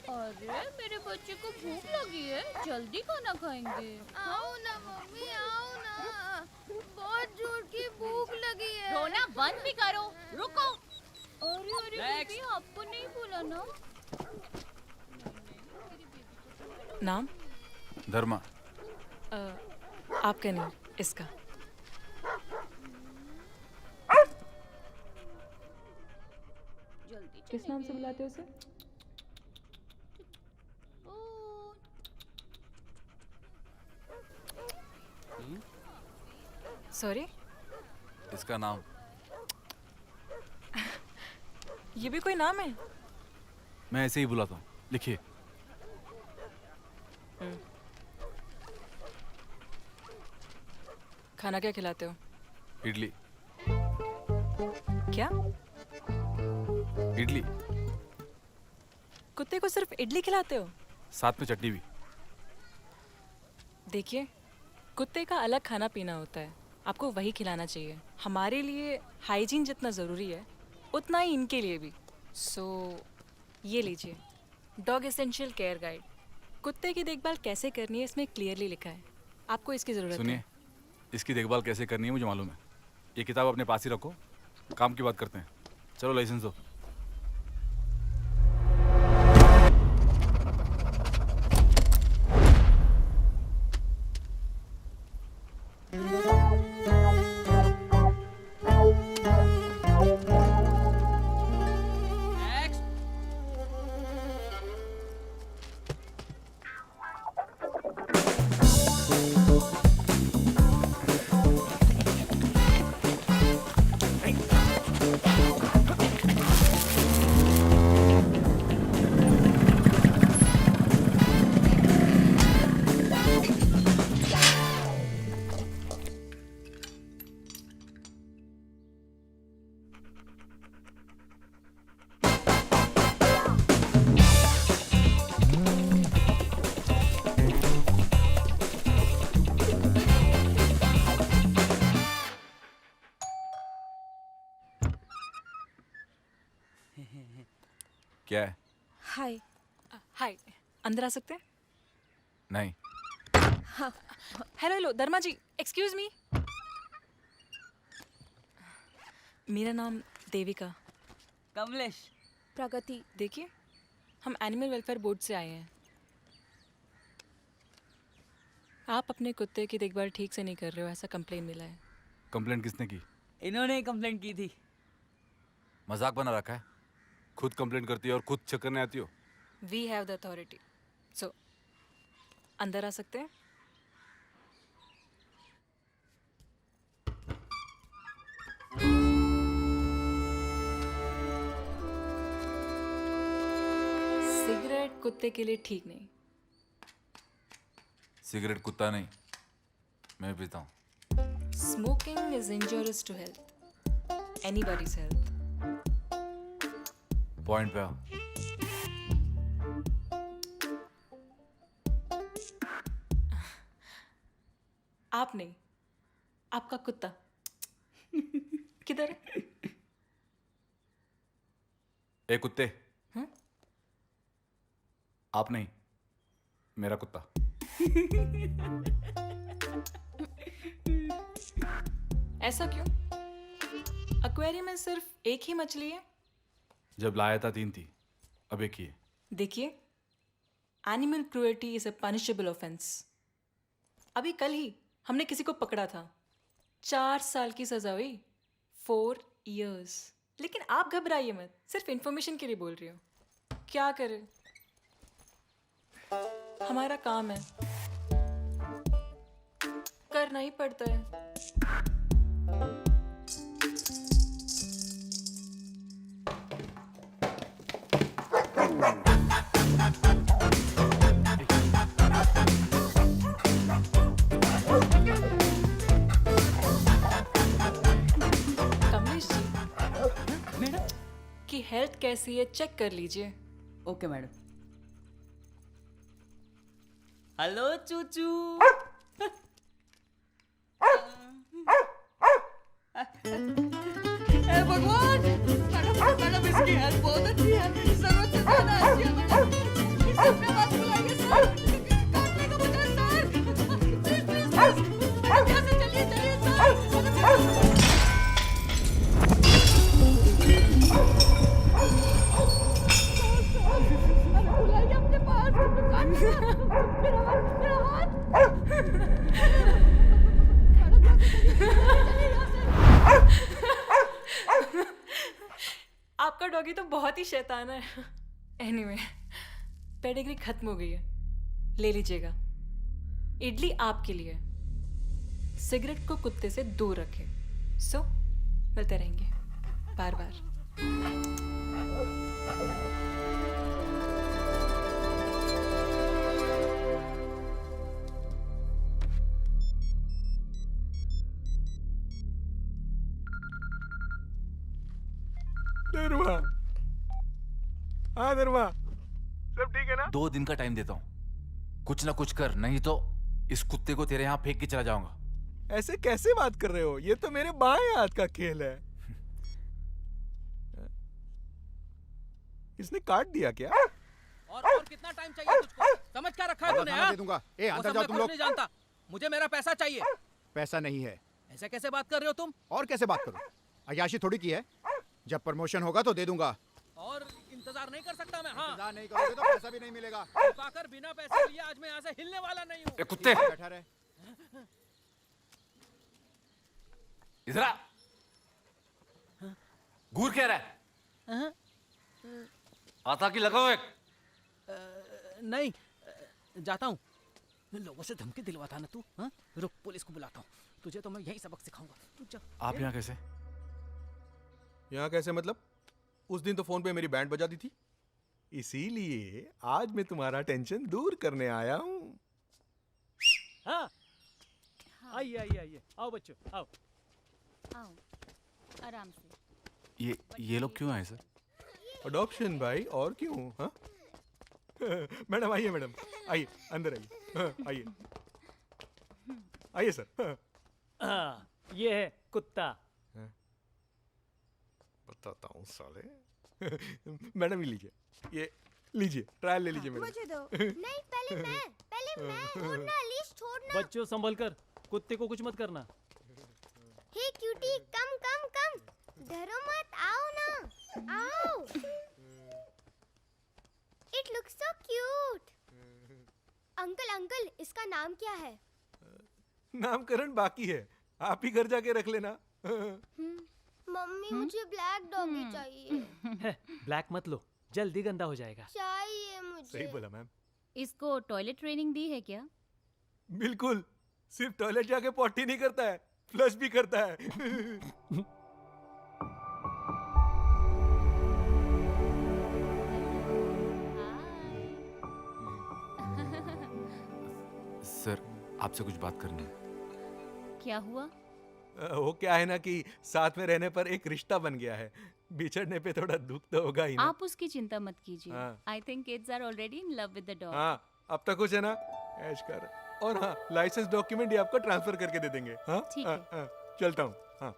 [SPEAKER 3] अरे मेरे बच्चे को भूख लगी है, जल्दी खाना खाएंगे।
[SPEAKER 9] आओ ना मम्मी, आओ ना, बहुत जोर की भूख लगी है।
[SPEAKER 3] रोना बंद भी करो, रुको। अरे अरे
[SPEAKER 11] Next.
[SPEAKER 3] बेबी, आपको नहीं बोला ना।
[SPEAKER 11] नाम?
[SPEAKER 1] धर्मा।
[SPEAKER 11] आपका नहीं, इसका। किस नाम से बुलाते हो उसे? सॉरी?
[SPEAKER 1] इसका नाम?
[SPEAKER 11] ये भी कोई नाम है?
[SPEAKER 1] मैं ऐसे ही बुलाता हूँ, लिखिए।
[SPEAKER 11] खाना क्या खिलाते हो?
[SPEAKER 1] इडली।
[SPEAKER 11] क्या?
[SPEAKER 1] इडली।
[SPEAKER 11] कुत्ते को सिर्फ इडली खिलाते हो?
[SPEAKER 1] साथ में चटनी भी।
[SPEAKER 11] देखिए, कुत्ते का अलग खाना पीना होता है, आपको वही खिलाना चाहिए। हमारे लिए हाइजीन जितना ज़रूरी है उतना ही इनके लिए भी। सो ये लीजिए, डॉग एसेंशियल केयर गाइड। कुत्ते की देखभाल कैसे करनी है इसमें क्लियरली लिखा है, आपको इसकी ज़रूरत है।
[SPEAKER 1] सुनिए, इसकी देखभाल कैसे करनी है मुझे मालूम है। ये किताब अपने पास ही रखो, काम की बात करते हैं। चलो लाइसेंस दो। क्या है?
[SPEAKER 11] हाय। हाय, अंदर आ सकते हैं?
[SPEAKER 1] नहीं।
[SPEAKER 11] हाँ। हेलो हेलो, धर्मा जी, एक्सक्यूज मी। मेरा नाम देविका।
[SPEAKER 12] कमलेश।
[SPEAKER 11] प्रगति। देखिए, हम एनिमल वेलफेयर बोर्ड से आए हैं। आप अपने कुत्ते की देखभाल ठीक से नहीं कर रहे हो, ऐसा कंप्लेन मिला है।
[SPEAKER 1] कंप्लेंट किसने की?
[SPEAKER 12] इन्होंने कंप्लेंट की थी।
[SPEAKER 1] मजाक बना रखा है? खुद कंप्लेंट करती है और खुद चेक करने आती हो?
[SPEAKER 11] We have the authority. So अंदर आ सकते हैं? सिगरेट कुत्ते के लिए ठीक नहीं।
[SPEAKER 1] सिगरेट कुत्ता नहीं, मैं पीता हूँ।
[SPEAKER 11] Smoking is injurious to health, anybody's health.
[SPEAKER 1] Point पे आओ।
[SPEAKER 11] आप नहीं, आपका कुत्ता किधर है?
[SPEAKER 1] ए कुत्ते।
[SPEAKER 11] हाँ?
[SPEAKER 1] आप नहीं, मेरा कुत्ता।
[SPEAKER 11] ऐसा क्यों? एक्वेरियम में सिर्फ एक ही मछली है।
[SPEAKER 1] जब लाया था 3 थी, अब एक ही है।
[SPEAKER 11] देखिए, animal cruelty is a punishable offence. अभी कल ही हमने किसी को पकड़ा था, 4 साल की सजा हुई, 4 years। लेकिन आप घबराइए मत, सिर्फ इंफॉर्मेशन के लिए बोल रही हूँ। क्या करें, हमारा काम है, करना ही पड़ता है। कमलेश जी, मैडम की हेल्थ कैसी है चेक कर लीजिए।
[SPEAKER 4] Okay madam. हेलो चूचू।
[SPEAKER 12] हे भगवान, मैडम इसकी हेल्थ बहुत अच्छी है, जरूरत से ज्यादा अच्छी है मैडम। इसे अपने पास बुलाइए सर, काटने का बचा sir. Please please please, madam यहाँ से चलिए चलिए सर। बुलाइए अपने पास, मेरा हाथ।
[SPEAKER 11] आपका डॉगी तो बहुत ही शैतान है। एनीवे, पेडिग्री खत्म हो गई है, ले लीजिएगा। इडली आपके लिए, सिगरेट को कुत्ते से दूर रखें। सो मिलते रहेंगे बार बार।
[SPEAKER 5] धर्मा, हाँ धर्मा, सब ठीक है ना?
[SPEAKER 17] 2 दिन का टाइम देता हूँ, कुछ ना कुछ कर, नहीं तो इस कुत्ते को तेरे यहाँ फेंक के चला जाऊंगा।
[SPEAKER 5] ऐसे कैसे बात कर रहे हो? ये तो मेरे बाएं हाथ का खेल है। इसने काट दिया क्या?
[SPEAKER 15] और कितना टाइम चाहिए तुझको? समझ क्या रखा है तूने?
[SPEAKER 6] खाना दे दूंगा। ए अंदर जाओ तुम लोग।
[SPEAKER 15] नहीं जानता, मुझे मेरा पैसा चाहिए।
[SPEAKER 6] पैसा नहीं है।
[SPEAKER 15] ऐसे कैसे बात कर रहे हो तुम?
[SPEAKER 6] और कैसे बात करूं? अयाशी थोड़ी की है। जब प्रमोशन होगा तो दे दूंगा।
[SPEAKER 15] और इंतजार नहीं कर सकता मैं। हाँ,
[SPEAKER 6] इंतजार नहीं करोगे तो पैसा भी नहीं मिलेगा।
[SPEAKER 15] पाकर बिना पैसे लिए आज मैं यहाँ से हिलने वाला नहीं हूँ।
[SPEAKER 17] कुत्ते,
[SPEAKER 6] बैठा रहे।
[SPEAKER 17] इधर आ। घूर क्या रहा है? आता कि लगाओ एक।
[SPEAKER 15] नहीं, जाता हूँ। लोगों से धमकी दिलवाता ना तू। हाँ? रुक, पुलिस को बुलाता हूँ। तुझे तो मैं यही सबक सिखाऊंगा। तू जा।
[SPEAKER 1] आप यहाँ कैसे?
[SPEAKER 5] यहाँ कैसे मतलब? उस दिन तो फोन पे मेरी बैंड बजा दी थी, इसीलिए आज मैं तुम्हारा टेंशन दूर करने आया हूँ।
[SPEAKER 16] हाँ, आइए आइए आइए, आओ बच्चों आओ।
[SPEAKER 12] आओ, आराम से।
[SPEAKER 1] ये लोग क्यों आए सर?
[SPEAKER 5] अडॉप्शन भाई, और क्यों? हाँ मैडम आइए, मैडम आइए, अंदर आइए। हाँ, आइए आइए सर।
[SPEAKER 16] हाँ, ये है कुत्ता।
[SPEAKER 5] बताता हूँ साले। मैडम ये लीजिए, ये लीजिए, ट्रायल ले लीजिए मैडम।
[SPEAKER 10] मुझे दो। नहीं, पहले मैं। छोड़ना अलीश, छोड़ना।
[SPEAKER 16] बच्चों संभल कर, कुत्ते को कुछ मत करना।
[SPEAKER 10] हे क्यूटी, कम। डरो मत, आओ ना, आओ। It looks so cute. Uncle, इसका नाम क्या है?
[SPEAKER 5] नामकरण बाकी है, आप ही घर जाके रख लेना।
[SPEAKER 10] मम्मी, मुझे ब्लैक डॉगी चाहिए।
[SPEAKER 16] ब्लैक मत लो, जल्दी गंदा हो जाएगा।
[SPEAKER 10] चाहिए मुझे।
[SPEAKER 5] सही बोला मैम।
[SPEAKER 12] इसको टॉयलेट ट्रेनिंग दी है क्या?
[SPEAKER 5] बिल्कुल, सिर्फ टॉयलेट जाके पॉटी नहीं करता है, फ्लश भी करता है।
[SPEAKER 1] सर, आपसे कुछ बात करनी है।
[SPEAKER 12] क्या हुआ?
[SPEAKER 5] वो क्या है ना कि साथ में रहने पर एक रिश्ता बन गया है, बिछड़ने पे थोड़ा दुख तो होगा ही ना।
[SPEAKER 12] आप उसकी चिंता मत कीजिए। I think kids are already in love with the dog.
[SPEAKER 5] हाँ, अब तक कुछ है ना, ऐश कर। और हाँ, लाइसेंस डॉक्यूमेंट ये आपको ट्रांसफर करके दे देंगे। हाँ,
[SPEAKER 12] ठीक है।
[SPEAKER 5] हाँ, चलता हूँ। हाँ।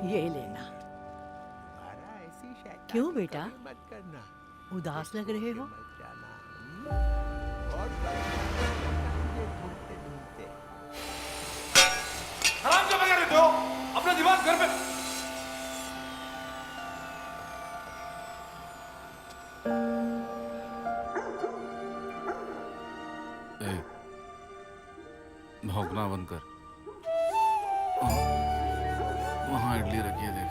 [SPEAKER 14] ये लेना।
[SPEAKER 13] ऐसी शैतानी
[SPEAKER 14] क्यों बेटा?
[SPEAKER 13] कभी मत करना।
[SPEAKER 14] उदास लग रहे हो?
[SPEAKER 13] मत जाना। बहुत ढूंढते ढूंढते
[SPEAKER 1] हराम क्या बजा रहे हो? अपना दिमाग घर पे। भौंकना बंद कर। वहां इडली रखी है, देख।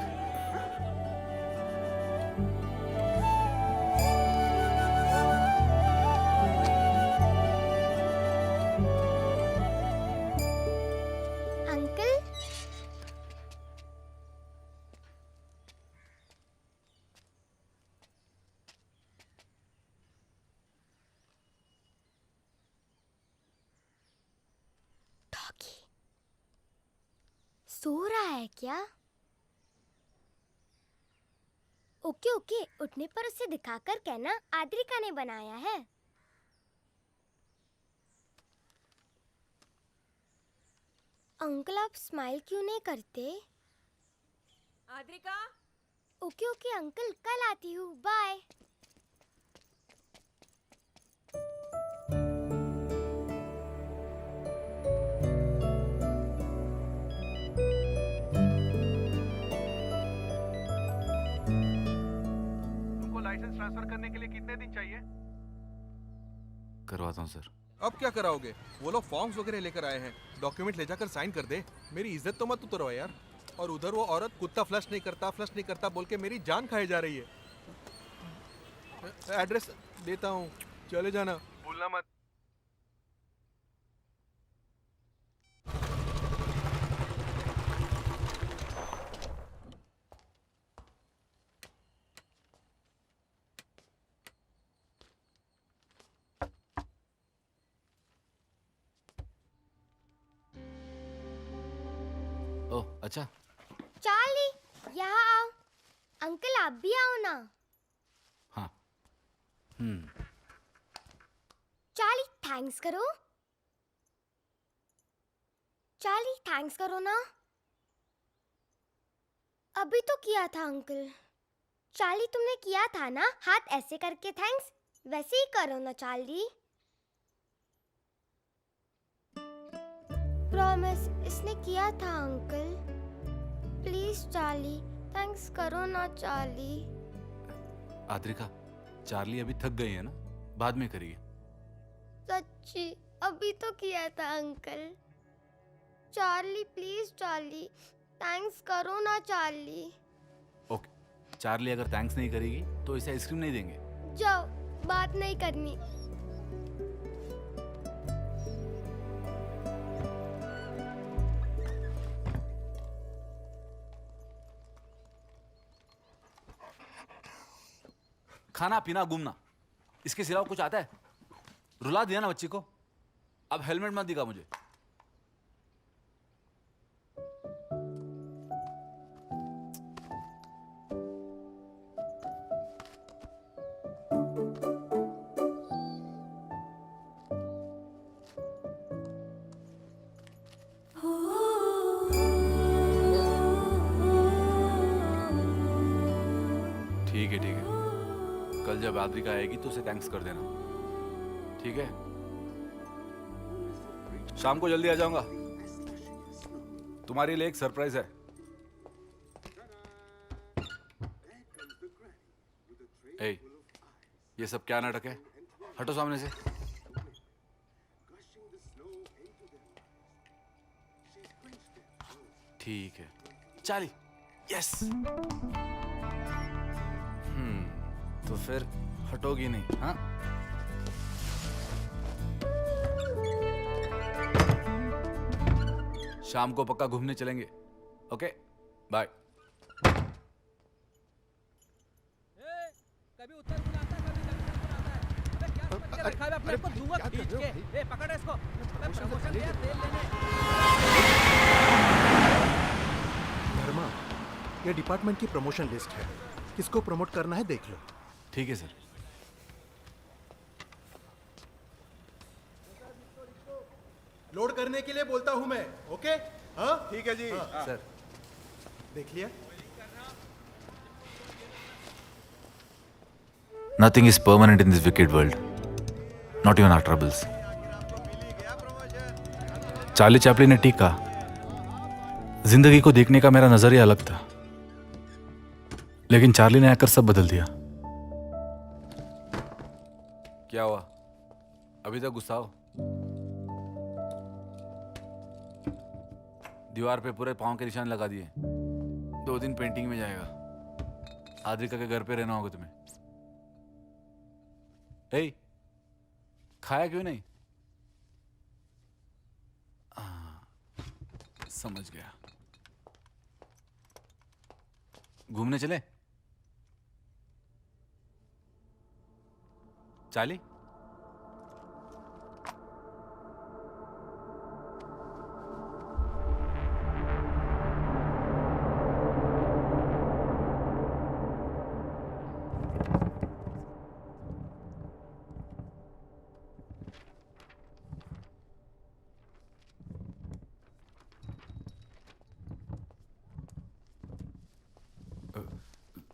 [SPEAKER 10] अंकल डॉगी सो रहा है क्या? ओके ओके, उठने पर उसे दिखाकर कहना आद्रिका ने बनाया है। अंकल आप स्माइल क्यों नहीं करते?
[SPEAKER 12] आद्रिका
[SPEAKER 10] ओके ओके अंकल, कल आती हूँ, बाय।
[SPEAKER 5] तुमको लाइसेंस ट्रांसफर करने के लिए कितने दिन चाहिए?
[SPEAKER 1] करवाता हूँ सर।
[SPEAKER 5] अब क्या कराओगे? वो लोग फॉर्म्स वगैरह लेकर आए हैं, डॉक्यूमेंट ले जाकर साइन कर दे। मेरी इज्जत तो मत उतरवा यार। और उधर वो औरत कुत्ता फ्लश नहीं करता बोल के मेरी जान खाई जा रही है। एड्रेस देता हूँ, चले जाना, भूलना मत।
[SPEAKER 1] ओह अच्छा।
[SPEAKER 10] चार्ली यहाँ आओ। अंकल आप भी आओ ना।
[SPEAKER 1] हाँ।
[SPEAKER 10] चार्ली थैंक्स करो। चार्ली थैंक्स करो ना। अभी तो किया था अंकल। चार्ली तुमने किया था ना, हाथ ऐसे करके थैंक्स, वैसे ही करो ना चार्ली। प्रॉमिस इसने किया था अंकल। प्लीज चार्ली थैंक्स करो ना चार्ली।
[SPEAKER 1] आद्रिका, चार्ली अभी थक गई है ना, बाद में करिए।
[SPEAKER 10] सच्ची अभी तो किया था uncle. Charlie please Charlie thanks करो ना चार्ली।
[SPEAKER 1] ओके, चार्ली अगर थैंक्स नहीं करेगी तो इसे आइसक्रीम नहीं देंगे।
[SPEAKER 10] जाओ, बात नहीं करनी।
[SPEAKER 1] खाना पीना घूमना, इसके सिवा कुछ आता है? रुला दिया ना बच्ची को, अब हेलमेट मत दिखा मुझे। ठीक है ठीक है, कल जब आद्रिका आएगी तो उसे थैंक्स कर देना, ठीक है? शाम को जल्दी आ जाऊंगा, तुम्हारे लिए एक सरप्राइज है। ए, ये सब क्या नाटक है? हटो सामने से। ठीक है, चाली, यस। तो फिर हटोगी नहीं, हाँ? शाम को पक्का घूमने चलेंगे, ओके? बाय।
[SPEAKER 15] कभी उत्तर बुलाता है, कभी दक्षिण बुलाता है। अबे क्या समझ के रखा है अपने को? दूंगा खींच के। ए पकड़ इसको। अबे प्रमोशन दिया तेल लेने।
[SPEAKER 7] धर्मा, ये डिपार्टमेंट की प्रमोशन लिस्ट है, किसको प्रमोट करना है देख लो।
[SPEAKER 1] ठीक है सर।
[SPEAKER 7] लोड करने के लिए बोलता हूं मैं, ओके? हाँ
[SPEAKER 5] ठीक है जी।
[SPEAKER 1] सर,
[SPEAKER 7] देख लिया?
[SPEAKER 17] Nothing is permanent in this wicked world. Not even our troubles.
[SPEAKER 1] Charlie Chaplin ने ठीक कहा, जिंदगी को देखने का मेरा नजरिया अलग था, लेकिन चार्ली ने आकर सब बदल दिया।
[SPEAKER 17] क्या हुआ? अभी तक गुस्सा हो? दीवार पे पूरे पाँव के निशान लगा दिए। 2 दिन पेंटिंग में जाएगा। आद्रिका के घर पे रहना होगा तुम्हें। ए, खाया क्यों नहीं? समझ गया। घूमने चले? चाली?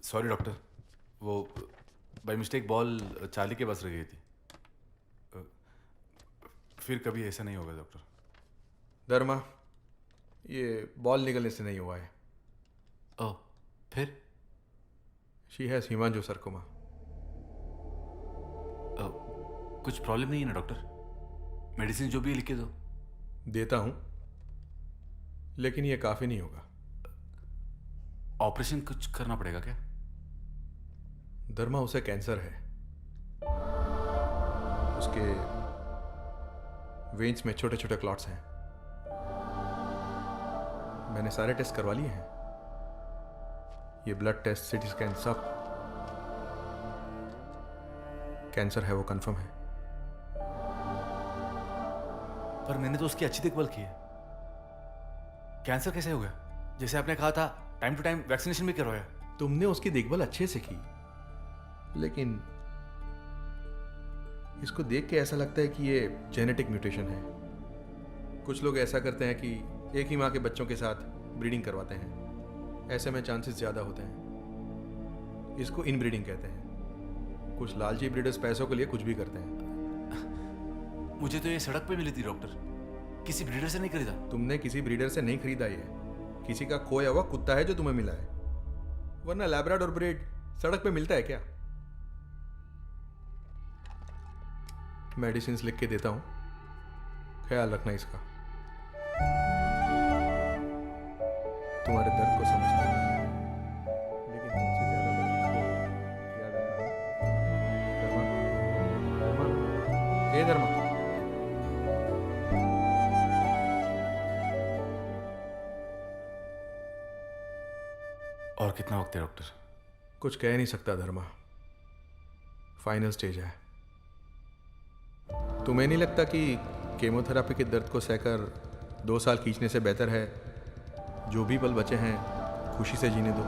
[SPEAKER 1] सॉरी डॉक्टर, वो बाय मिस्टेक बॉल चार्ली के पास रह गई थी। फिर कभी ऐसा नहीं होगा डॉक्टर।
[SPEAKER 5] धर्मा, ये बॉल निकलने से नहीं हुआ है।
[SPEAKER 1] ओह, फिर?
[SPEAKER 5] She has Himanshu सरकोमा।
[SPEAKER 1] कुछ प्रॉब्लम नहीं है ना डॉक्टर? मेडिसिन जो भी लिख के दो।
[SPEAKER 5] देता हूं, लेकिन ये काफी नहीं होगा।
[SPEAKER 1] ऑपरेशन कुछ करना पड़ेगा क्या?
[SPEAKER 5] धर्मा, उसे कैंसर है। उसके वेन्स में छोटे छोटे क्लॉट्स हैं। मैंने सारे टेस्ट करवा लिए हैं। ये ब्लड टेस्ट, सीटी स्कैन, सब कैंसर है, वो कंफर्म है।
[SPEAKER 1] पर मैंने तो उसकी अच्छी देखभाल की है। कैंसर कैसे हो गया? जैसे आपने कहा था टाइम टू टाइम वैक्सीनेशन भी करवाया।
[SPEAKER 5] तुमने उसकी देखभाल अच्छे से की, लेकिन इसको देख के ऐसा लगता है कि ये जेनेटिक म्यूटेशन है। कुछ लोग ऐसा करते हैं कि एक ही माँ के बच्चों के साथ ब्रीडिंग करवाते हैं। ऐसे में चांसेस ज़्यादा होते हैं। इसको इनब्रीडिंग कहते हैं। कुछ लालची ब्रीडर्स पैसों के लिए कुछ भी करते हैं।
[SPEAKER 1] मुझे तो ये सड़क पे मिली थी डॉक्टर, किसी ब्रीडर से नहीं खरीदा।
[SPEAKER 5] तुमने किसी ब्रीडर से नहीं खरीदा, ये किसी का खोया हुआ कुत्ता है जो तुम्हें मिला है। वरना लैब्राडोर ब्रीड सड़क पे मिलता है क्या? मेडिसिन लिख के देता हूं, ख्याल रखना इसका। तुम्हारे दर्द को समझता हूं, लेकिन तुमसे ज्यादा दर्द याद रखना। धर्मा, धर्मा,
[SPEAKER 1] और कितना वक्त है डॉक्टर?
[SPEAKER 5] कुछ कह नहीं सकता धर्मा, फाइनल स्टेज है। तुम्हें नहीं लगता कि केमोथेरापी के दर्द को सहकर 2 साल खींचने से बेहतर है जो भी पल बचे हैं खुशी से जीने दो?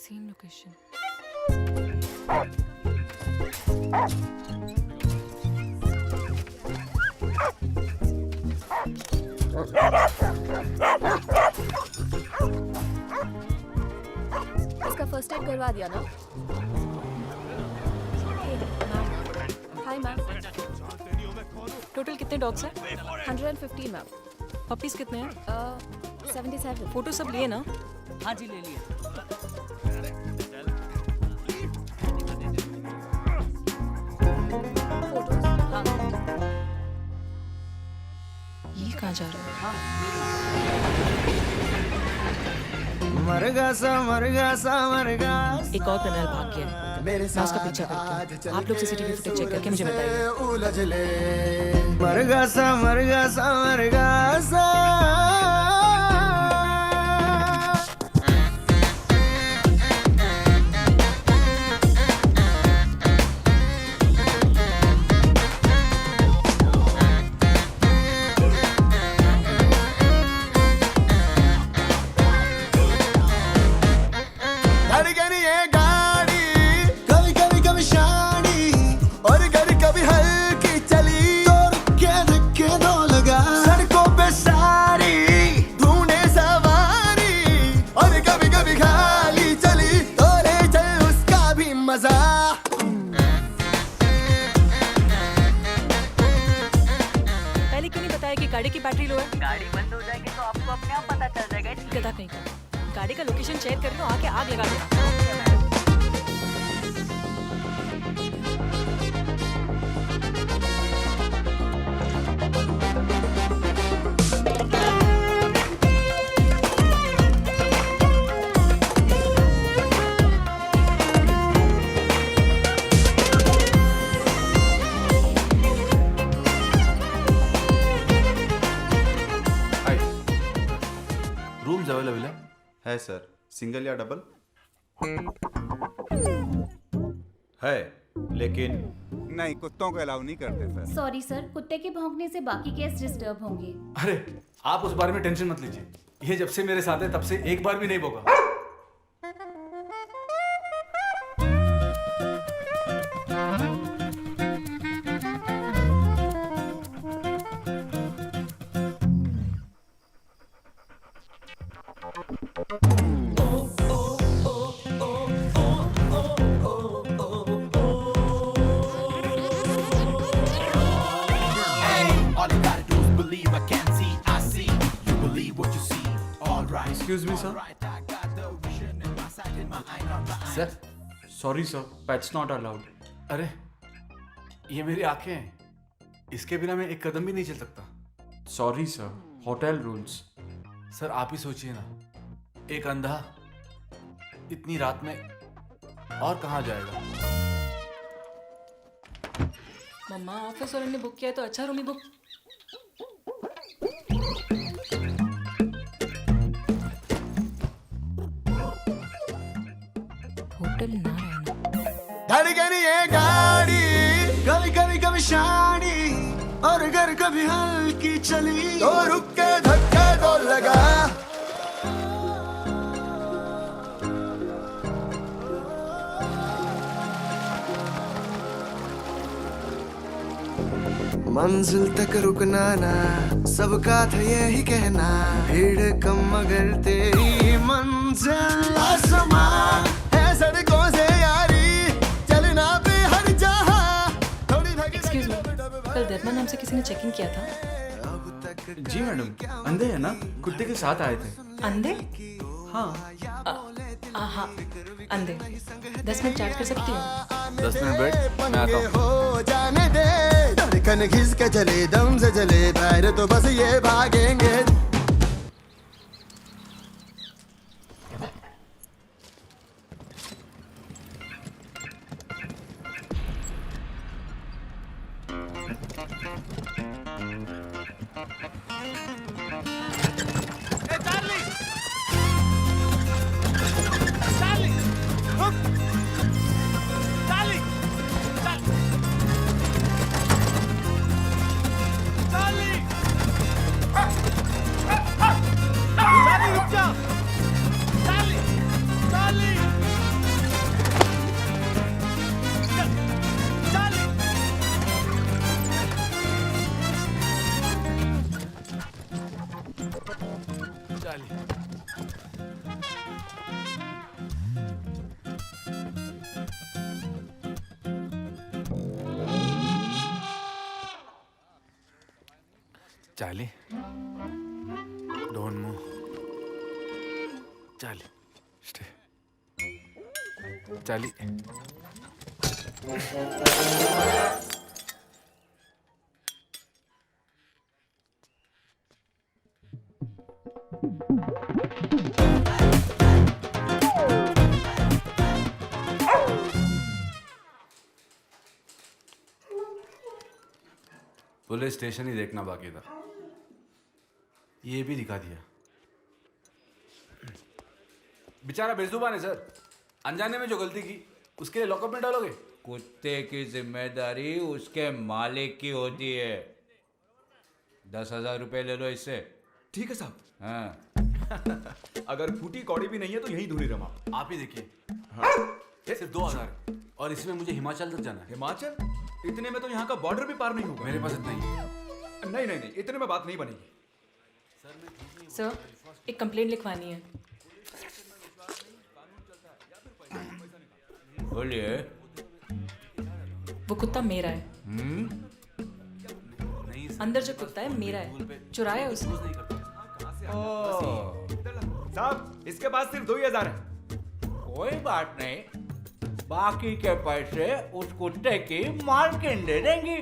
[SPEAKER 11] Same location.
[SPEAKER 18] इसका फर्स्ट एड करवा दिया ना? Hi ma'am.
[SPEAKER 11] टोटल कितने डॉग्स हैं?
[SPEAKER 18] 150 मैम।
[SPEAKER 11] पपीज कितने हैं?
[SPEAKER 18] 77।
[SPEAKER 11] फोटो सब लिए ना?
[SPEAKER 15] हाँ जी, ले लिए।
[SPEAKER 11] ये कहाँ जा रहा है? एक और क्रिमिनल भाग गया है। मैं उसका पीछा करती हूँ। आप लोग सीसीटीवी फुटेज चेक करके मुझे बताइए। है कि गाड़ी की बैटरी लो है?
[SPEAKER 4] गाड़ी बंद हो जाएगी तो आपको अपने आप पता चल जाएगा।
[SPEAKER 11] गधा कहीं का। गाड़ी का लोकेशन शेयर कर लो, आके आग लगा देना।
[SPEAKER 1] रूम्स अवेलेबल
[SPEAKER 19] है सर, सिंगल या डबल? है, लेकिन नहीं, कुत्तों को अलाउ नहीं करते सर।
[SPEAKER 3] सॉरी सर, कुत्ते के भौंकने से बाकी केस डिस्टर्ब होंगे।
[SPEAKER 1] अरे आप उस बारे में टेंशन मत लीजिए, ये जब से मेरे साथ है तब से एक बार भी नहीं भौंका।
[SPEAKER 20] Excuse me, sir.
[SPEAKER 1] Sir
[SPEAKER 20] Sorry, sir. Pets not allowed.
[SPEAKER 1] अरे ये मेरी आंखें हैं, इसके बिना मैं एक कदम भी नहीं चल सकता।
[SPEAKER 20] Sorry, sir. Hotel rules.
[SPEAKER 1] Sir आप ही सोचिए ना, एक अंधा इतनी रात में और कहाँ जाएगा?
[SPEAKER 11] मम्मा ऑफिस वालों ने बुक किया है तो अच्छा रूम ही बुक। होटल ना रहना।
[SPEAKER 21] धड़कन ये गाड़ी कभी कभी कभी शानी और अगर कभी हल्की चली तो रुक के धक्का तो लगा। मंजिल तक रुकना ना, सबका था यही कहना, भीड़ कम मगर तेरी मंजिल आसमां है, सड़कों से यारी चलना पे हर जहां थोड़ी
[SPEAKER 11] एक्सक्यूज मी, कल धर्मा नाम से किसी ने चेकिंग किया था?
[SPEAKER 20] जी मैडम, अंधे हैं ना, कुत्ते के साथ आए थे।
[SPEAKER 11] अंधे?
[SPEAKER 20] हाँ।
[SPEAKER 11] हाँ अंधे। 10 मिनट चैट कर सकती हूँ?
[SPEAKER 1] 10 मिनट वेट, मैं आता हूँ।
[SPEAKER 21] हो जाने दे, धड़कन घिस के चले, दम से चले, पैर तो बस ये भागेंगे।
[SPEAKER 1] Charlie, don't move. Charlie, stay. Charlie, police station ही देखना बाकी था, ये भी दिखा दिया। बेचारा बेजुबान है सर, अनजाने में जो गलती की उसके लिए लॉकअप में डालोगे?
[SPEAKER 22] कुत्ते की जिम्मेदारी उसके मालिक की होती है। 10,000 रुपए ले लो इससे।
[SPEAKER 20] ठीक है साहब।
[SPEAKER 22] हाँ।
[SPEAKER 20] अगर फूटी कौड़ी भी नहीं है तो यही धूरी रमा।
[SPEAKER 1] आप ही देखिए। हाँ। सिर्फ 2,000 और इसमें मुझे हिमाचल तक जाना है।
[SPEAKER 20] हिमाचल? इतने में तो यहाँ का बॉर्डर भी पार नहीं होगा।
[SPEAKER 1] मेरे पास इतना ही है।
[SPEAKER 20] नहीं, इतने में बात नहीं बनेगी।
[SPEAKER 11] सर, एक कंप्लेंट लिखवानी है।
[SPEAKER 22] बोलिए।
[SPEAKER 11] वो कुत्ता मेरा है।
[SPEAKER 1] नहीं
[SPEAKER 11] अंदर जो कुत्ता है मेरा है, चुराया है उसने।
[SPEAKER 22] साहब इसके पास सिर्फ 2000 है। कोई बात नहीं, बाकी के पैसे उस कुत्ते की मालकिन दे देंगी।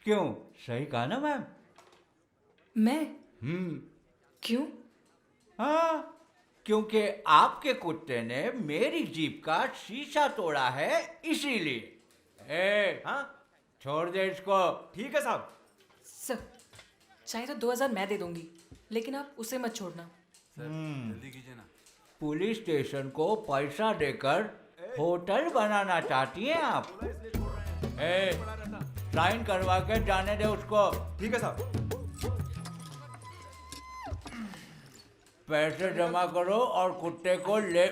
[SPEAKER 22] क्यों, सही कहा ना मैम?
[SPEAKER 11] मैं? क्यों?
[SPEAKER 22] हाँ, क्योंकि आपके कुत्ते ने मेरी जीप का शीशा तोड़ा है, इसीलिए। हाँ, छोड़ दे इसको।
[SPEAKER 11] ठीक है साहब। सर, चाहे तो 2000 मैं दे दूंगी, लेकिन आप उसे मत छोड़ना।
[SPEAKER 22] जल्दी कीजिए ना। पुलिस स्टेशन को पैसा देकर होटल बनाना चाहती हैं आप? साइन करवा के जाने दे उसको। ठीक है साहब। पैसे जमा करो और कुत्ते को ले।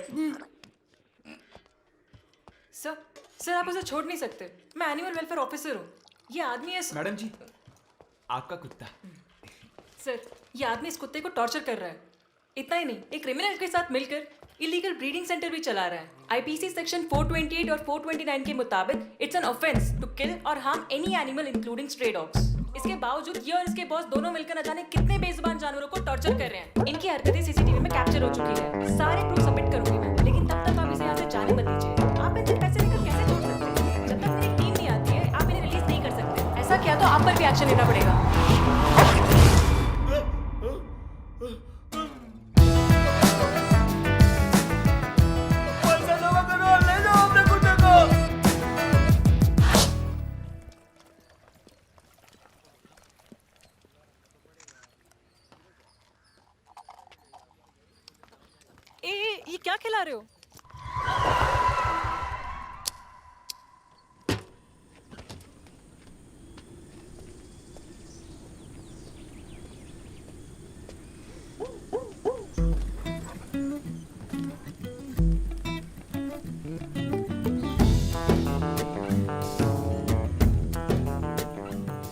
[SPEAKER 11] सर आप उसे छोड़ नहीं सकते। मैं एनिमल वेलफेयर ऑफिसर हूँ। ये आदमी है।
[SPEAKER 20] मैडम जी, आपका कुत्ता।
[SPEAKER 11] सर, ये आदमी इस कुत्ते को टॉर्चर कर रहा है। इतना ही नहीं, एक क्रिमिनल के साथ मिलकर इलीगल ब्रीडिंग सेंटर भी चला रहा है। आईपीसी सेक्शन 428 और 429 के मुताबिक it's an offence to kill or harm any animal including stray dogs. इसके बावजूद ये और इसके बॉस दोनों मिलकर न जाने कितने बेजुबान जानवरों को टॉर्चर कर रहे हैं। इनकी हरकतें सीसीटीवी में कैप्चर हो चुकी है। सारे प्रूफ सबमिट करूंगी मैं, लेकिन तब तक आप इसे यहाँ से जाने मत दीजिए। आप इनसे पैसे लेकर कैसे छोड़ सकते हैं? जब तक मेरी टीम नहीं आती है, आप इन्हें रिलीज नहीं कर सकते। ऐसा किया तो आप पर भी एक्शन लेना पड़ेगा। ये क्या खिला रहे हो?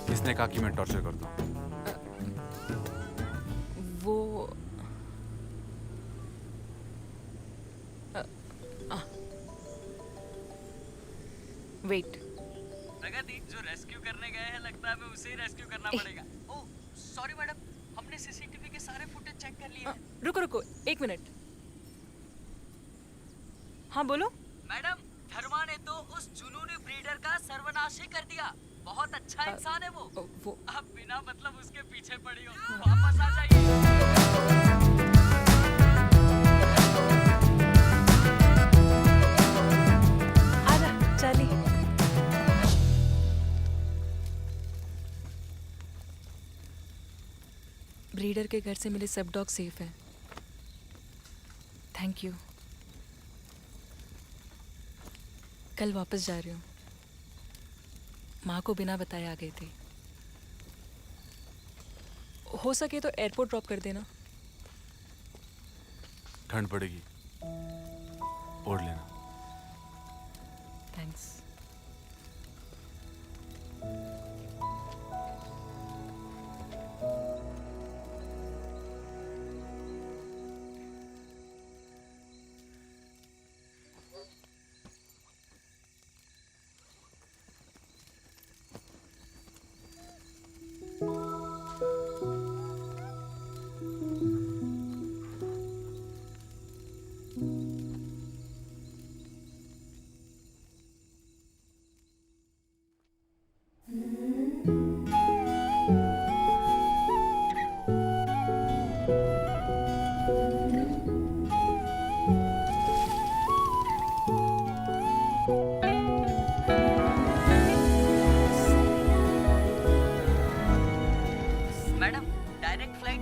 [SPEAKER 1] किसने कहा कि मैं टॉर्चर करता हूँ?
[SPEAKER 11] वो वेट,
[SPEAKER 15] प्रगति जो रेस्क्यू करने गए हैं, लगता है हमें उसे ही रेस्क्यू करना पड़ेगा। ओह सॉरी मैडम, हमने सीसीटीवी के सारे फुटेज चेक कर लिए हैं।
[SPEAKER 11] रुको 1 मिनट। हाँ बोलो।
[SPEAKER 15] मैडम, धर्मा ने तो उस जुनूनी ब्रीडर का सर्वनाश ही कर दिया। बहुत अच्छा इंसान है वो। आप बिना मतलब उसके पीछे पड़ी हो। वापस आ जाइए।
[SPEAKER 11] चलिए। ब्रीडर के घर से मिले सब डॉग सेफ हैं। Thank you. कल वापस जा रही हूँ। माँ को बिना बताए आ गई थी। हो सके तो एयरपोर्ट ड्रॉप कर देना।
[SPEAKER 1] ठंड पड़ेगी, ओढ़ लेना।
[SPEAKER 11] थैंक्स।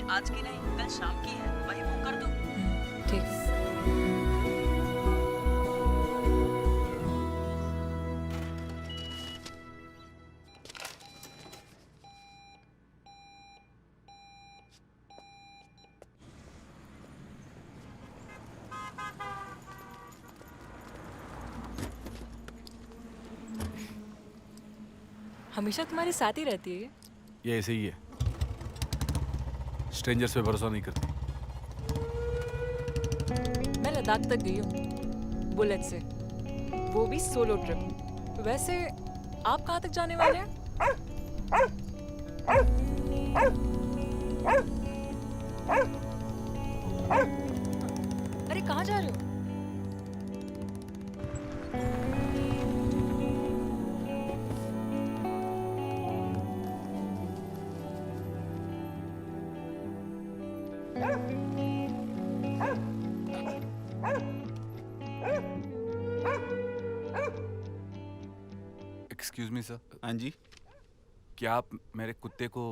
[SPEAKER 15] आज की नहीं, कल शाम की है, वही बुक कर दो।
[SPEAKER 11] ठीक। हमेशा तुम्हारे साथ ही रहती है
[SPEAKER 1] ये ऐसे ही है, स्ट्रेंजर्स पे भरोसा नहीं करती।
[SPEAKER 11] मैं लद्दाख तक गई हूँ बुलेट से, वो भी सोलो ट्रिप। वैसे आप कहाँ तक जाने वाले हैं? अरे कहाँ जा रहे हो?
[SPEAKER 1] Excuse me sir.
[SPEAKER 20] हाँ जी।
[SPEAKER 1] क्या आप मेरे कुत्ते को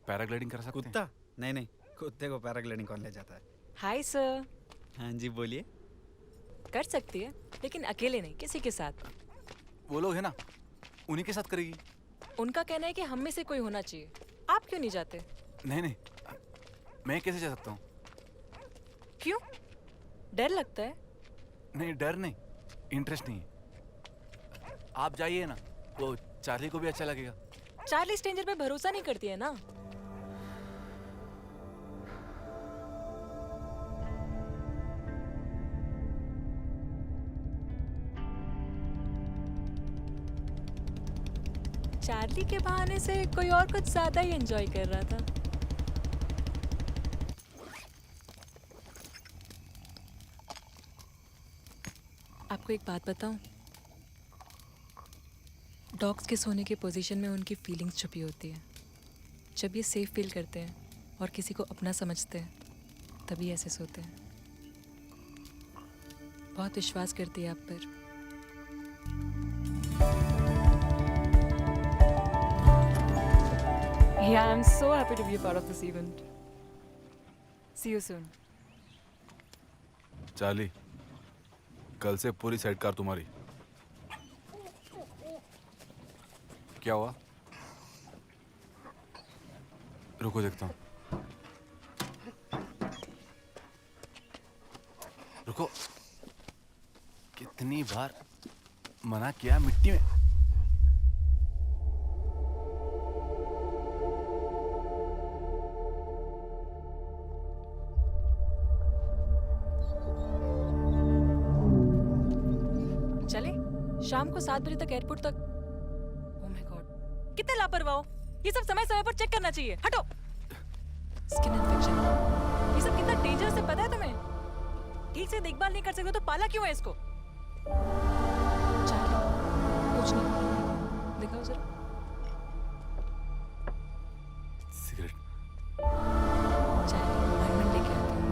[SPEAKER 1] पैराग्लाइडिंग करा सकते हैं?
[SPEAKER 20] कुत्ता? नहीं नहीं, कुत्ते को पैराग्लाइडिंग कौन ले जाता है?
[SPEAKER 11] Hi sir.
[SPEAKER 20] हाँ जी बोलिए।
[SPEAKER 11] कर सकती है लेकिन अकेले नहीं, किसी के साथ।
[SPEAKER 1] वो लोग है ना, उन्हीं के साथ करेगी।
[SPEAKER 11] उनका कहना है कि हम में से कोई होना चाहिए। आप क्यों नहीं जाते?
[SPEAKER 1] नहीं नहीं, मैं कैसे जा सकता हूँ?
[SPEAKER 11] क्यों? डर लगता है?
[SPEAKER 1] नहीं डर नहीं, इंटरेस्ट नहीं है। आप जाइए ना, वो चार्ली को भी अच्छा लगेगा।
[SPEAKER 11] चार्ली स्ट्रेंजर पे भरोसा नहीं करती है ना। चार्ली के बहाने से कोई और कुछ ज्यादा ही एंजॉय कर रहा था। आपको एक बात बताऊं? डॉग्स के सोने के पोजीशन में उनकी फीलिंग्स छुपी होती है। जब ये सेफ फील करते हैं और किसी को अपना समझते हैं, तभी ऐसे सोते हैं। बहुत विश्वास करती है आप पर। Yeah, I'm so happy to be a part of this event. See you soon.
[SPEAKER 1] Charlie, कल से पूरी साइड कार तुम्हारी। क्या हुआ? रुको देखता हूँ। रुको, कितनी बार मना किया मिट्टी में।
[SPEAKER 11] चले शाम को 7 बजे तक एयरपोर्ट तक। ओह माय गॉड, कितने लापरवाह हो। ये सब समय समय पर चेक करना चाहिए। हटो। स्किन इन्फेक्शन, ये सब कितना डेंजरस है पता है तुम्हें? ठीक से देखभाल नहीं कर सकते तो पाला क्यों है इसको? चार्ली, कुछ नहीं, दिखाओ जरा।
[SPEAKER 1] सिगरेट।
[SPEAKER 11] चार्ली, डायमंड लेके आती हूँ।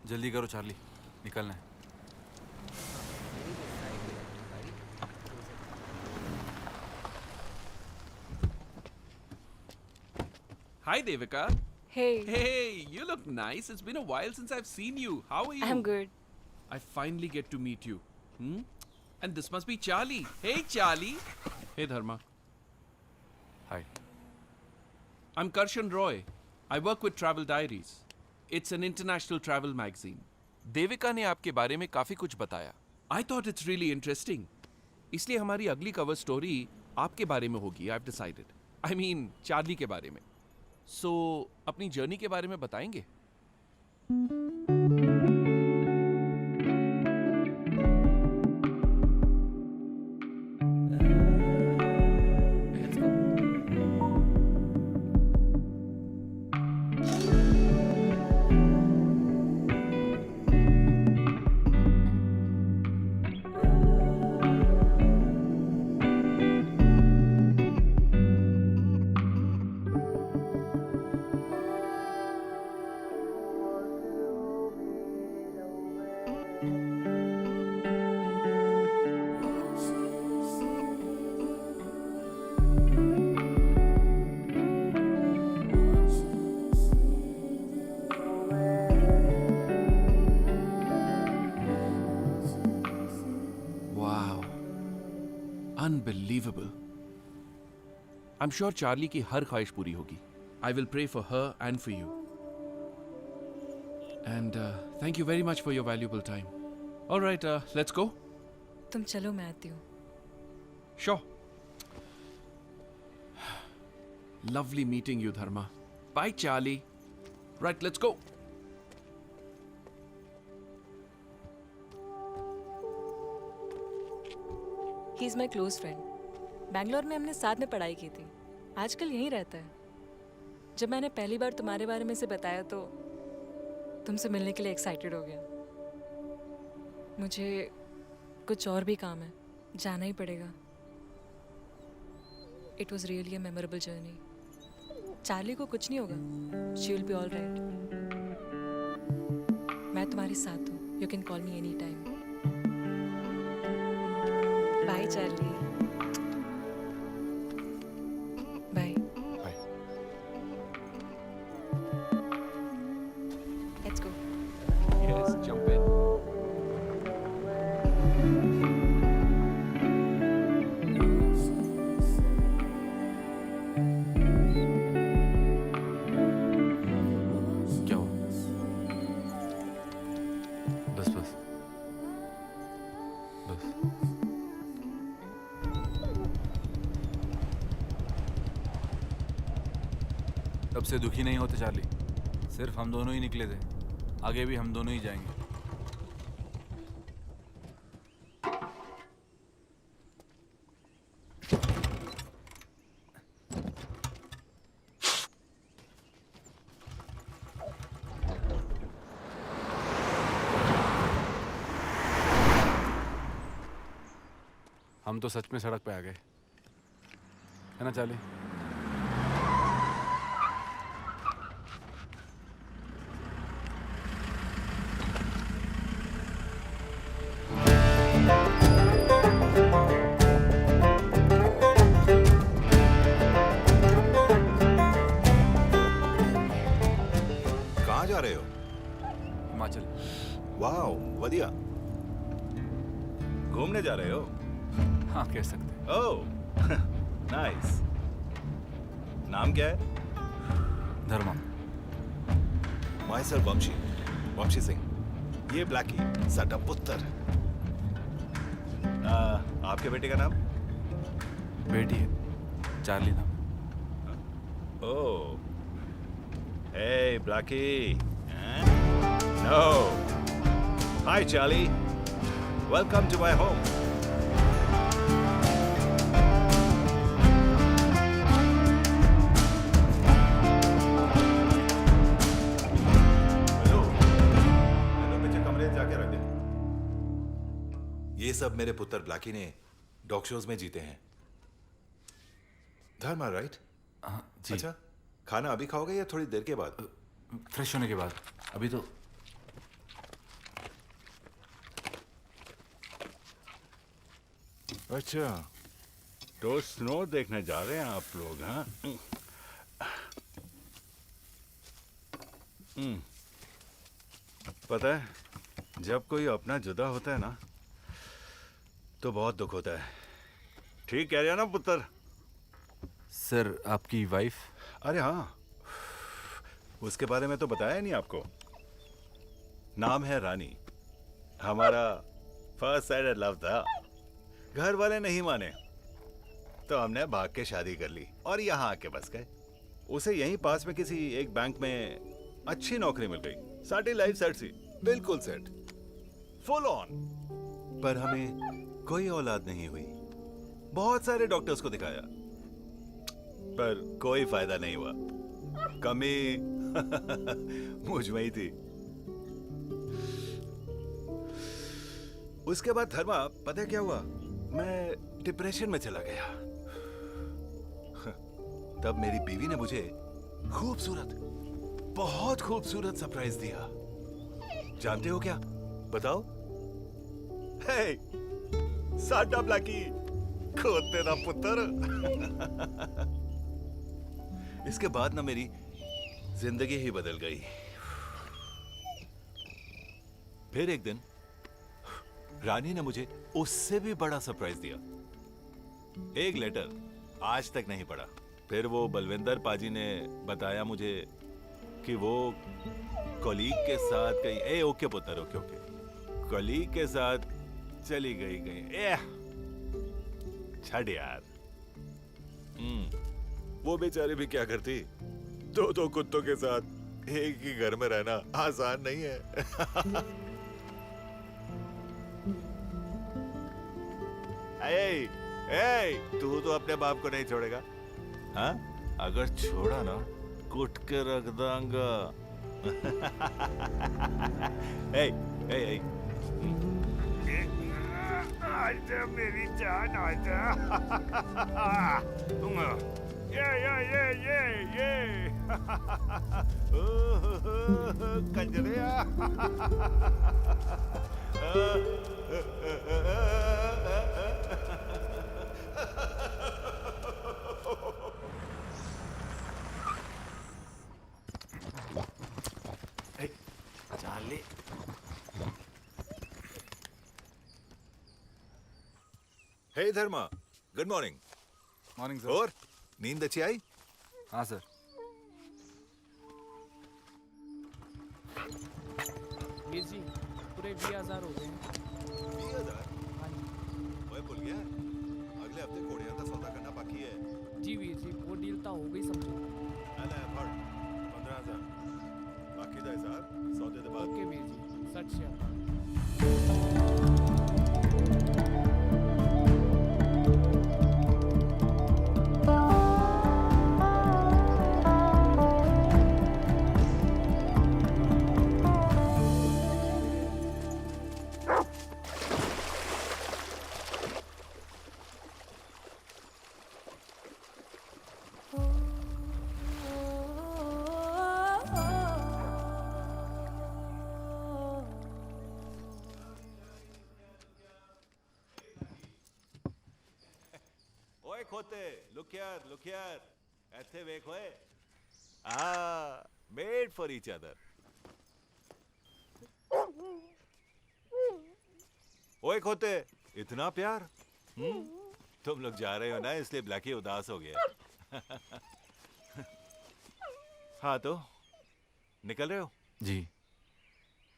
[SPEAKER 1] जल्दी करो चार्ली, निकलना है।
[SPEAKER 2] Hi, Devika.
[SPEAKER 11] Hey.
[SPEAKER 2] Hey, you look nice. It's been a while since I've seen you. How are you?
[SPEAKER 11] I'm good.
[SPEAKER 2] I finally get to meet you. And this must be Charlie. Hey, Charlie. Hey, Dharma.
[SPEAKER 1] Hi.
[SPEAKER 2] I'm Karshan Roy. I work with Travel Diaries. It's an international travel magazine.
[SPEAKER 8] Devika ने आपके बारे में काफी कुछ बताया।
[SPEAKER 2] I thought it's really interesting. इसलिए हमारी अगली कवर स्टोरी आपके बारे में होगी. I've decided. I mean, Charlie के बारे में. So, अपनी जर्नी के बारे में बताएंगे? Unbelievable. I'm sure चार्ली की हर ख्वाहिश पूरी होगी. I will pray for her and for you. And thank you very much for your valuable time. All right, let's go.
[SPEAKER 11] तुम चलो, मैं आती हूँ.
[SPEAKER 2] Sure. Lovely meeting you, Dharma. Bye, Charlie. Right, let's go.
[SPEAKER 11] He is my close friend. Bangalore में हमने साथ में पढ़ाई की थी. आजकल यहीं रहता है. जब मैंने पहली बार तुम्हारे बारे में से बताया तो तुमसे मिलने के लिए एक्साइटेड हो गया. मुझे कुछ और भी काम है, जाना ही पड़ेगा. It was really a memorable journey. Charlie को कुछ नहीं होगा. She will be all right. मैं तुम्हारे साथ हूँ. You can call me any time. Bye Charlie. Bye. Let's go.
[SPEAKER 2] Yes, jump in.
[SPEAKER 1] क्या हुआ? बस बस बस. तब से दुखी नहीं होते चार्ली. सिर्फ हम दोनों ही निकले थे. आगे भी हम दोनों ही जाएंगे. हम तो सच में सड़क पे आ गए, है ना चार्ली?
[SPEAKER 6] कहाँ जा रहे हो?
[SPEAKER 1] हिमाचल.
[SPEAKER 6] वाओ, बढ़िया. घूमने जा रहे हो?
[SPEAKER 1] हाँ, कह सकते.
[SPEAKER 6] ओह, नाइस. नाम क्या है?
[SPEAKER 1] धर्मा.
[SPEAKER 6] माई सेल्फ वंशी सिंह. ये ब्लैकी, साडा पुत्र. आपके बेटे का नाम?
[SPEAKER 1] बेटी है, चार्ली नाम.
[SPEAKER 6] ओह, hey Blackie. No. Hi Charlie. Welcome to my home. ये सब मेरे पुत्र ब्लैकी ने डॉग शोज में जीते हैं. धर्मा, राइट?
[SPEAKER 1] जी.
[SPEAKER 6] अच्छा, खाना अभी खाओगे या थोड़ी देर के बाद?
[SPEAKER 1] फ्रेश होने के बाद. अभी तो
[SPEAKER 19] अच्छा, तो स्नो देखने जा रहे हैं आप लोग? हाँ, पता है, जब कोई अपना जुदा होता है ना तो बहुत दुख होता है. ठीक कह रहे हो ना पुत्र?
[SPEAKER 1] सर, आपकी वाइफ?
[SPEAKER 6] अरे हाँ, उसके बारे में तो बताया नहीं आपको. नाम है रानी. हमारा फर्स्ट साइड लव था. घर वाले नहीं माने तो हमने भाग के शादी कर ली और यहाँ आके बस गए. उसे यहीं पास में किसी एक बैंक में अच्छी नौकरी मिल गई. सारी लाइफ सेट सी, बिल्कुल सेट, फुल ऑन. पर हमें कोई औलाद नहीं हुई. बहुत सारे डॉक्टर्स को दिखाया पर कोई फायदा नहीं हुआ. कमी मुझ में ही थी. उसके बाद धर्मा, पता है क्या हुआ? मैं डिप्रेशन में चला गया. तब मेरी बीवी ने मुझे खूबसूरत, बहुत खूबसूरत सरप्राइज दिया. जानते हो क्या? बताओ. हे, साडा ब्लैकी, खोते दा पुत्र. इसके बाद ना मेरी जिंदगी ही बदल गई. फिर एक दिन रानी ने मुझे उससे भी बड़ा सरप्राइज दिया. एक लेटर आज तक नहीं पढ़ा. फिर वो बलविंदर पाजी ने बताया मुझे कि वो कलीग के साथ कहीं ए ओके पुत्र ओके ओके कलीग के साथ चली गई कहीं छड़ यार। वो बेचारी भी क्या करती, दो कुत्तों के साथ एक ही घर में रहना आसान नहीं है। तू तो अपने बाप को नहीं छोड़ेगा हाँ? अगर छोड़ा ना कुट के रख दूंगा। आजा मेरी जान आजा। ये कंजरिया।
[SPEAKER 17] चार्ली
[SPEAKER 6] हे धर्मा गुड मॉर्निंग।
[SPEAKER 1] Morning sir.
[SPEAKER 6] और नींद अच्छी आई?
[SPEAKER 1] हाँ सर।
[SPEAKER 9] वीर जी पूरे 20,000 हो गए हैं।
[SPEAKER 6] 20,000? मैं भूल गया अगले हफ्ते कोड़ियां का सौदा करना बाकी है।
[SPEAKER 9] जी वीर जी वो डील तो हो गई समझो।
[SPEAKER 6] 15,000 बाकी दा हिसाब सौदे दे बाद।
[SPEAKER 9] ओके वीर जी सच से
[SPEAKER 6] खोते look here ऐथे वेख होए made for each other। ओए खोते इतना प्यार तुम लोग जा रहे हो ना इसलिए ब्लैकी उदास हो गया। हाँ तो निकल रहे हो?
[SPEAKER 1] जी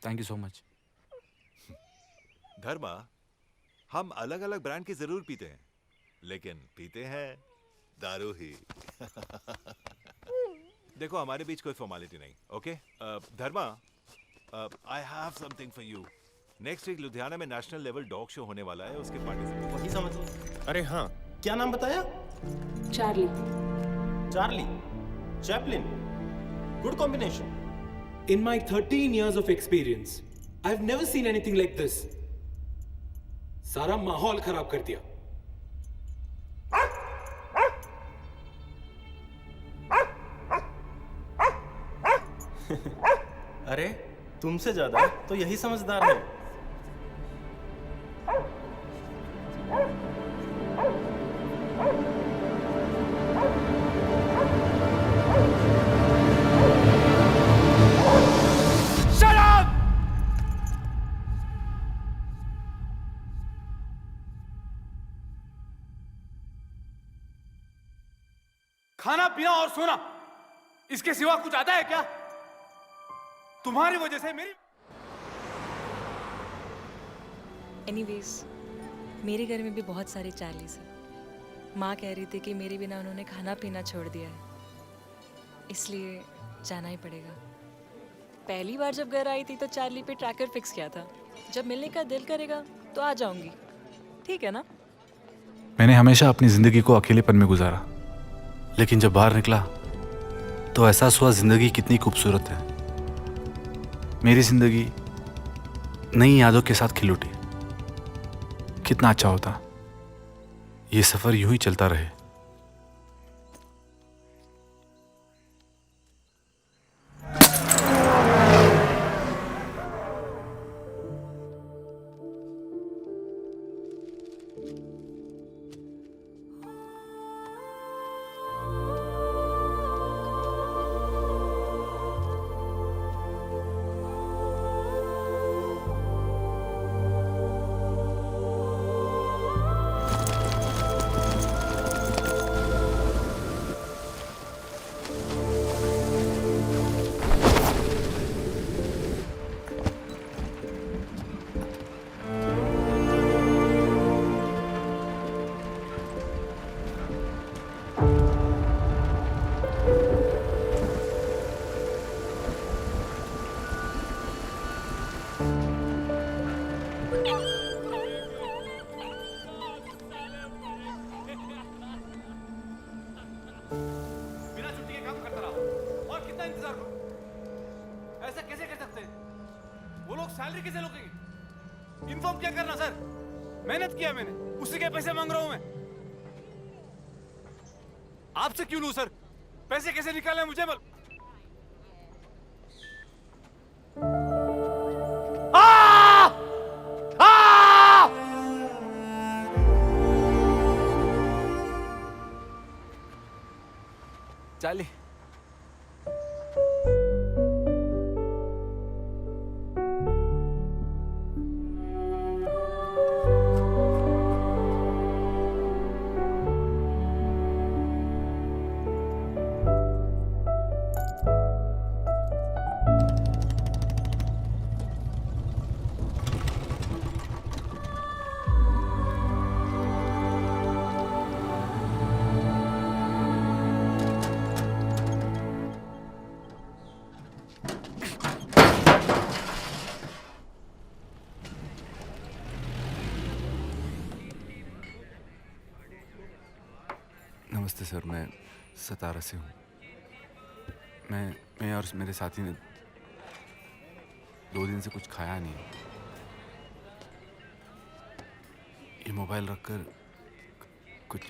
[SPEAKER 1] थैंक यू सो मच।
[SPEAKER 6] धर्मा हम अलग अलग ब्रांड की जरूर पीते हैं लेकिन पीते हैं दारू ही। देखो हमारे बीच कोई फॉर्मेलिटी नहीं okay. Dharma I have something for you. Next week Ludhiana में नेशनल लेवल डॉग शो होने वाला है उसके पार्टिसिपेट।
[SPEAKER 16] वही समझ लो। अरे हाँ क्या नाम बताया?
[SPEAKER 18] Charlie.
[SPEAKER 16] Charlie Chaplin good combination.
[SPEAKER 23] In my 13 years of experience, I've never seen anything like this. सारा माहौल खराब कर दिया।
[SPEAKER 16] अरे तुमसे ज्यादा तो यही समझदार है।
[SPEAKER 23] Shut up! खाना पीना और सोना इसके सिवा कुछ आता है क्या? तुम्हारी वजह से मेरी।
[SPEAKER 11] एनीवेज मेरे घर में भी बहुत सारे चार्लीज हैं। माँ कह रही थी कि मेरे बिना उन्होंने खाना पीना छोड़ दिया है इसलिए जाना ही पड़ेगा। पहली बार जब घर आई थी तो चार्ली पे ट्रैकर फिक्स किया था। जब मिलने का दिल करेगा तो आ जाऊंगी, ठीक है ना?
[SPEAKER 1] मैंने हमेशा अपनी जिंदगी को अकेलेपन में गुजारा लेकिन जब बाहर निकला तो एहसास हुआ जिंदगी कितनी खूबसूरत है। मेरी जिंदगी नई यादों के साथ खिल उठी। कितना अच्छा होता ये सफर यूं ही चलता रहे।
[SPEAKER 17] लोग सैलरी कैसे रोकेंगे? इन्फॉर्म क्या करना सर? मेहनत किया मैंने, उसी के पैसे मांग रहा हूं मैं। आपसे क्यों लूं सर? पैसे कैसे निकालने मुझे बोल।
[SPEAKER 1] चार्ली, नमस्ते सर, मैं सतारा से हूँ। मैं और मेरे साथी ने 2 दिन से कुछ खाया नहीं। ये मोबाइल रखकर कुछ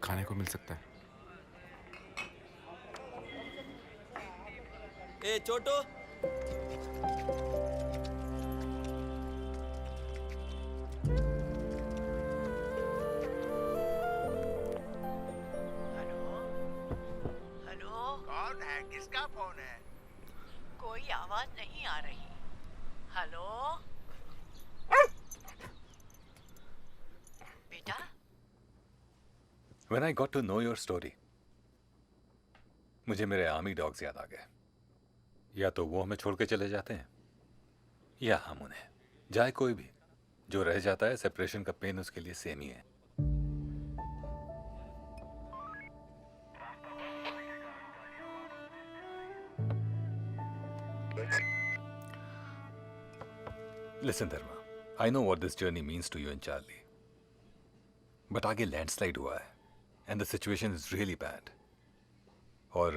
[SPEAKER 1] खाने को मिल सकता है?
[SPEAKER 15] ए छोटू,
[SPEAKER 12] कौन है? किसका फोन है? कोई आवाज नहीं आ रही। हेलो बेटा।
[SPEAKER 6] When I got to know your story, मुझे मेरे आर्मी डॉग्स याद आ गए। या तो वो हमें छोड़ के चले जाते हैं या हम उन्हें। जाए कोई भी, जो रह जाता है सेपरेशन का पेन उसके लिए सेम ही है। Listen, Dharma, I know what this journey means to you and Charlie. But आगे लैंडस्लाइड हुआ है and the situation is really bad. और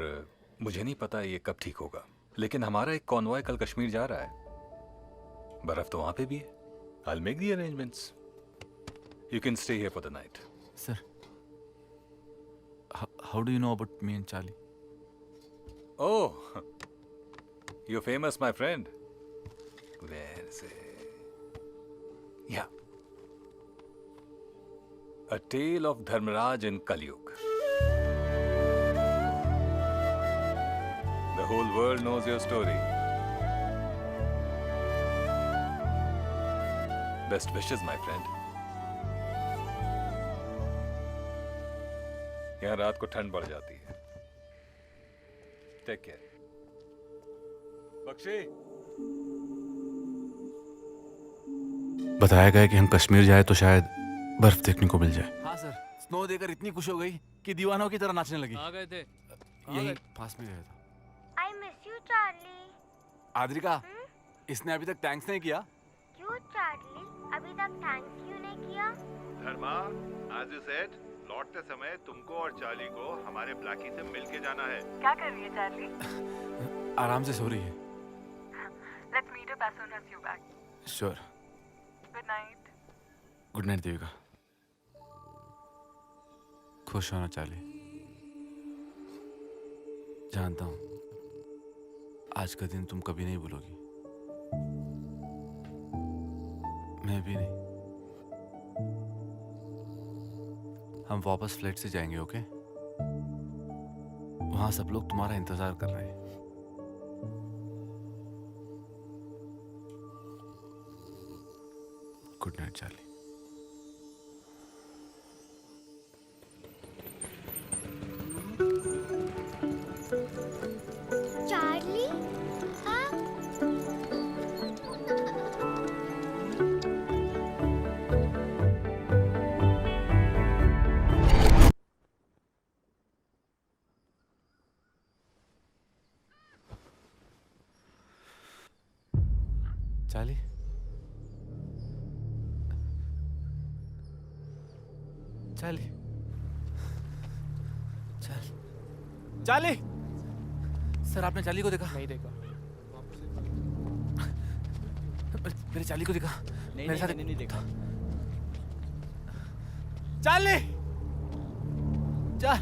[SPEAKER 6] मुझे नहीं पता ये कब ठीक होगा, लेकिन हमारा एक कॉन्वॉय कल कश्मीर जा रहा है। बर्फ तो वहां पे भी है। I'll make the arrangements. You can stay here for the night.
[SPEAKER 1] Sir, how do you know about me and Charlie?
[SPEAKER 6] Oh, you're famous, my friend. Where is it? Yeah. A Tale of Dharmaraj in Kalyug. The whole world knows your story. Best wishes, my friend. यहाँ रात को ठंड बढ़ जाती है। Take care. Bakshi.
[SPEAKER 1] बताया गया कि हम कश्मीर जाए तो शायद बर्फ देखने को मिल जाए।
[SPEAKER 17] हाँ सर, स्नो देखकर इतनी खुश हो गई कि दीवानों की तरह नाचने लगी।
[SPEAKER 9] आ गए थे।
[SPEAKER 1] यही पास में गया था।
[SPEAKER 10] I miss you Charlie.
[SPEAKER 17] Adrika, इसने अभी तक थैंक्स नहीं किया।
[SPEAKER 10] क्यों चार्ली, अभी तक थैंक्स क्यों नहीं किया?
[SPEAKER 6] धर्मा, as you said, लौटते समय तुमको और चार्ली को हमारे ब्लैकी से मिल के जाना है।
[SPEAKER 13] क्या कर रही है चार्ली?
[SPEAKER 1] आराम से सो रही है।
[SPEAKER 13] Let's meet up as soon as you're back.
[SPEAKER 1] Sure.
[SPEAKER 13] Good night.
[SPEAKER 1] Good night Devika. खुश होना चार्ली। जानता हूं आज का दिन तुम कभी नहीं भूलोगी, मैं भी नहीं। हम वापस फ्लाइट से जाएंगे, ओके? वहां सब लोग तुम्हारा इंतजार कर रहे हैं। Good night Charlie.
[SPEAKER 10] चार्ली, हाँ?
[SPEAKER 1] Charlie, Charlie, Charlie. सर, आपने चार्ली को देखा?
[SPEAKER 9] नहीं देखा।
[SPEAKER 17] मेरे चार्ली को दिखा। मेरे साथ
[SPEAKER 4] नहीं देखा।
[SPEAKER 17] चार्ली, चार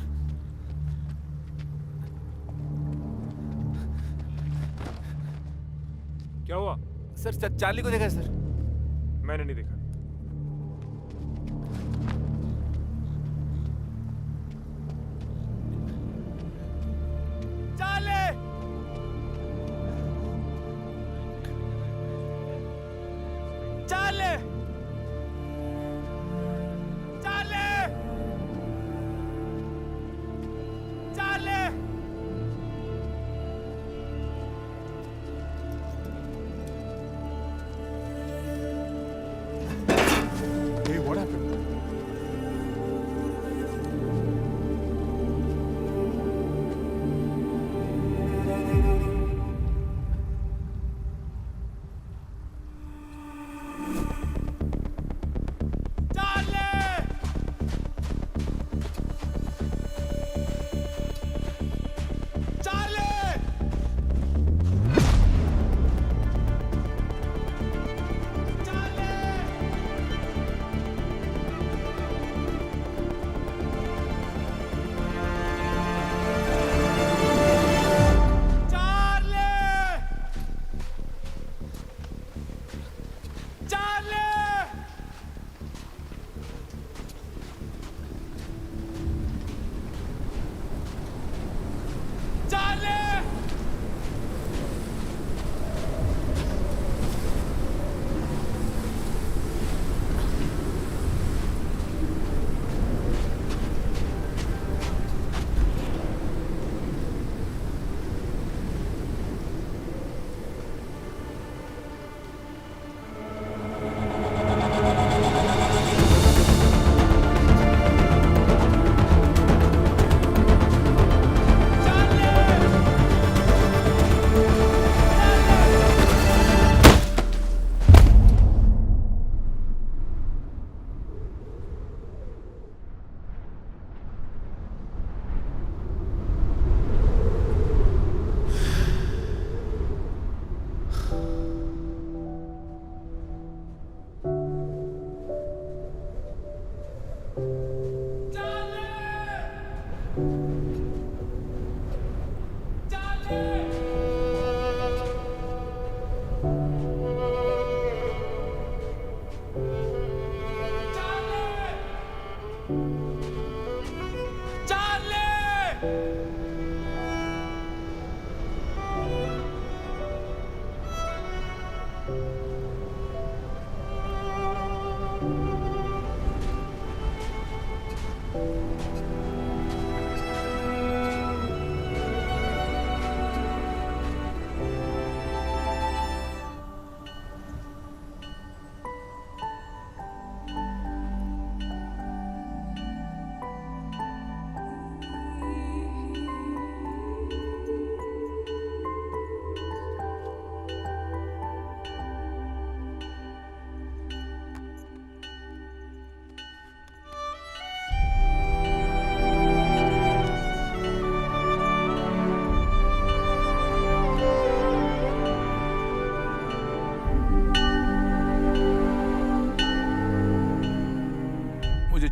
[SPEAKER 5] क्या हुआ
[SPEAKER 17] सर? चार्ली को देखा है सर।
[SPEAKER 5] मैंने नहीं देखा।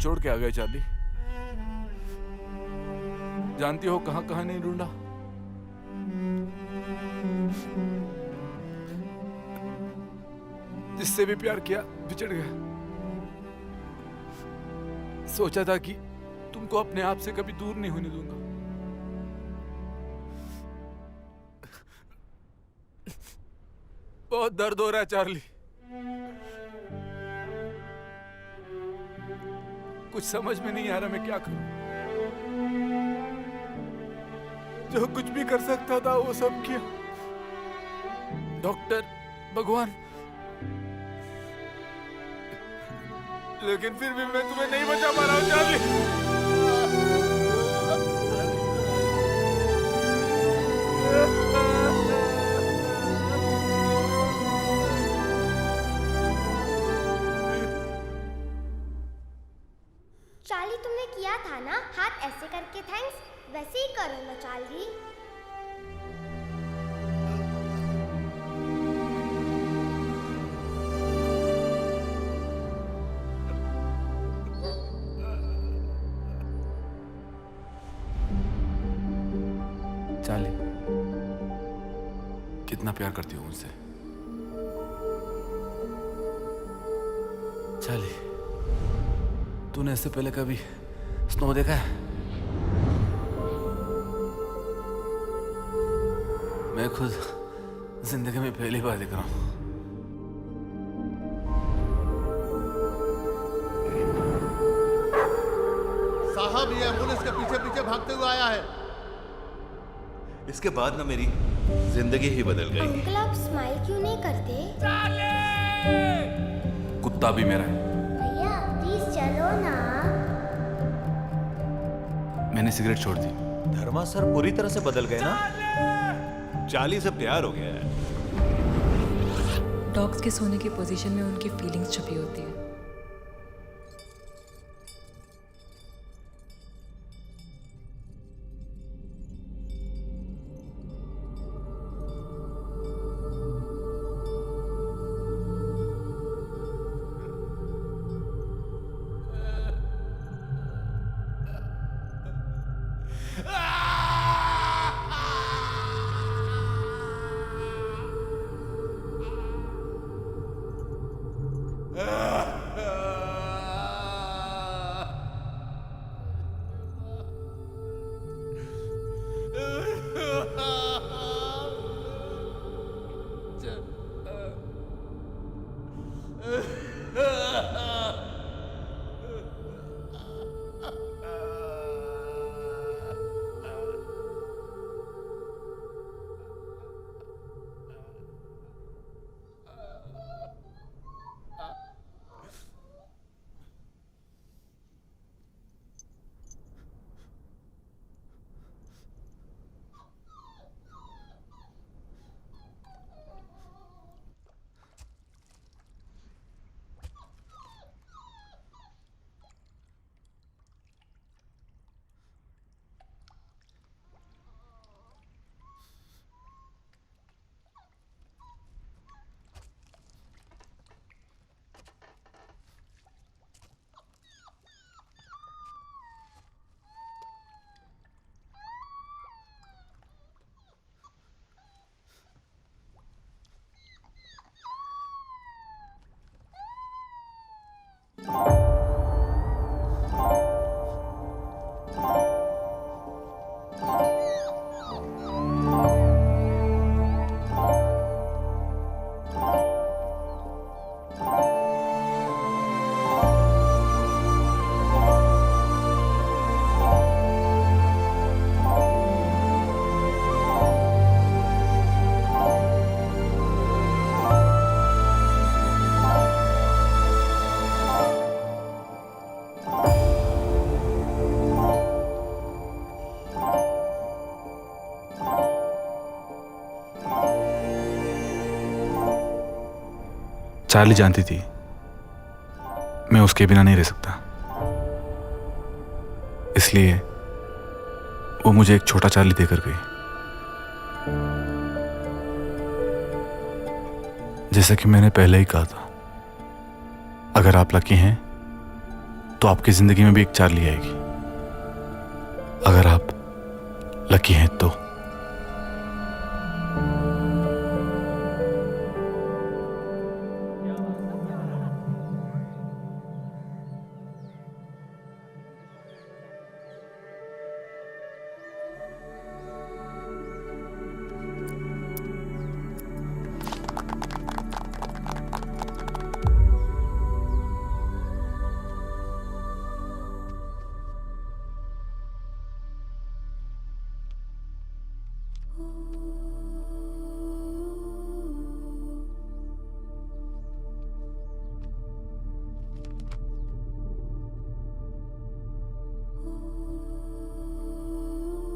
[SPEAKER 1] छोड़ के आ गए चार्ली। जानती हो कहां कहां नहीं ढूंढा। जिससे भी प्यार किया बिछड़ गया। सोचा था कि तुमको अपने आप से कभी दूर नहीं होने दूंगा। बहुत दर्द हो रहा है चार्ली। कुछ समझ में नहीं आ रहा मैं क्या करूं। जो कुछ भी कर सकता था वो सब किया। डॉक्टर, भगवान, लेकिन फिर भी मैं तुम्हें नहीं बचा पा रहा हूं चार्ली।
[SPEAKER 10] चार्ली, तुमने किया था ना हाथ ऐसे करके थैंक्स, वैसे ही करो ना चार्ली।
[SPEAKER 1] चार्ली, कितना प्यार करती हो मुझसे? चार्ली, तूने इससे पहले कभी स्नो देखा है? मैं खुद जिंदगी में पहली बार देख रहा हूँ।
[SPEAKER 3] साहब, ये एम्बुलेंस के पीछे पीछे भागते हुए आया है।
[SPEAKER 6] इसके बाद ना मेरी जिंदगी ही बदल गई।
[SPEAKER 10] अंकल, आप स्माइल क्यों नहीं करते?
[SPEAKER 1] कुत्ता भी मेरा है।
[SPEAKER 10] भैया प्लीज चलो ना।
[SPEAKER 1] मैंने सिगरेट छोड़ दी।
[SPEAKER 6] धर्मा सर पूरी तरह से बदल गए ना? चार्ली से प्यार हो गया है।
[SPEAKER 11] डॉग्स के सोने की पोजीशन में उनकी फीलिंग्स छुपी होती है।
[SPEAKER 1] चार्ली जानती थी मैं उसके बिना नहीं रह सकता, इसलिए वो मुझे एक छोटा चार्ली देकर गई। जैसा कि मैंने पहले ही कहा था, अगर आप लकी हैं तो आपकी जिंदगी में भी एक चार्ली आएगी। अगर आप लकी हैं तो।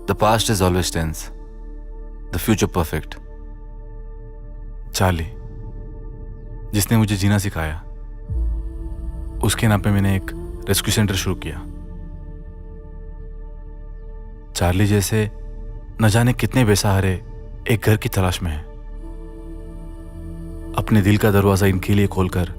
[SPEAKER 17] The past is always tense, the future perfect.
[SPEAKER 1] Charlie, जिसने मुझे जीना सिखाया, उसके नाम पे मैंने एक रेस्क्यू सेंटर शुरू किया। चार्ली जैसे न जाने कितने बेसहारे एक घर की तलाश में हैं। अपने दिल का दरवाजा इनके लिए खोलकर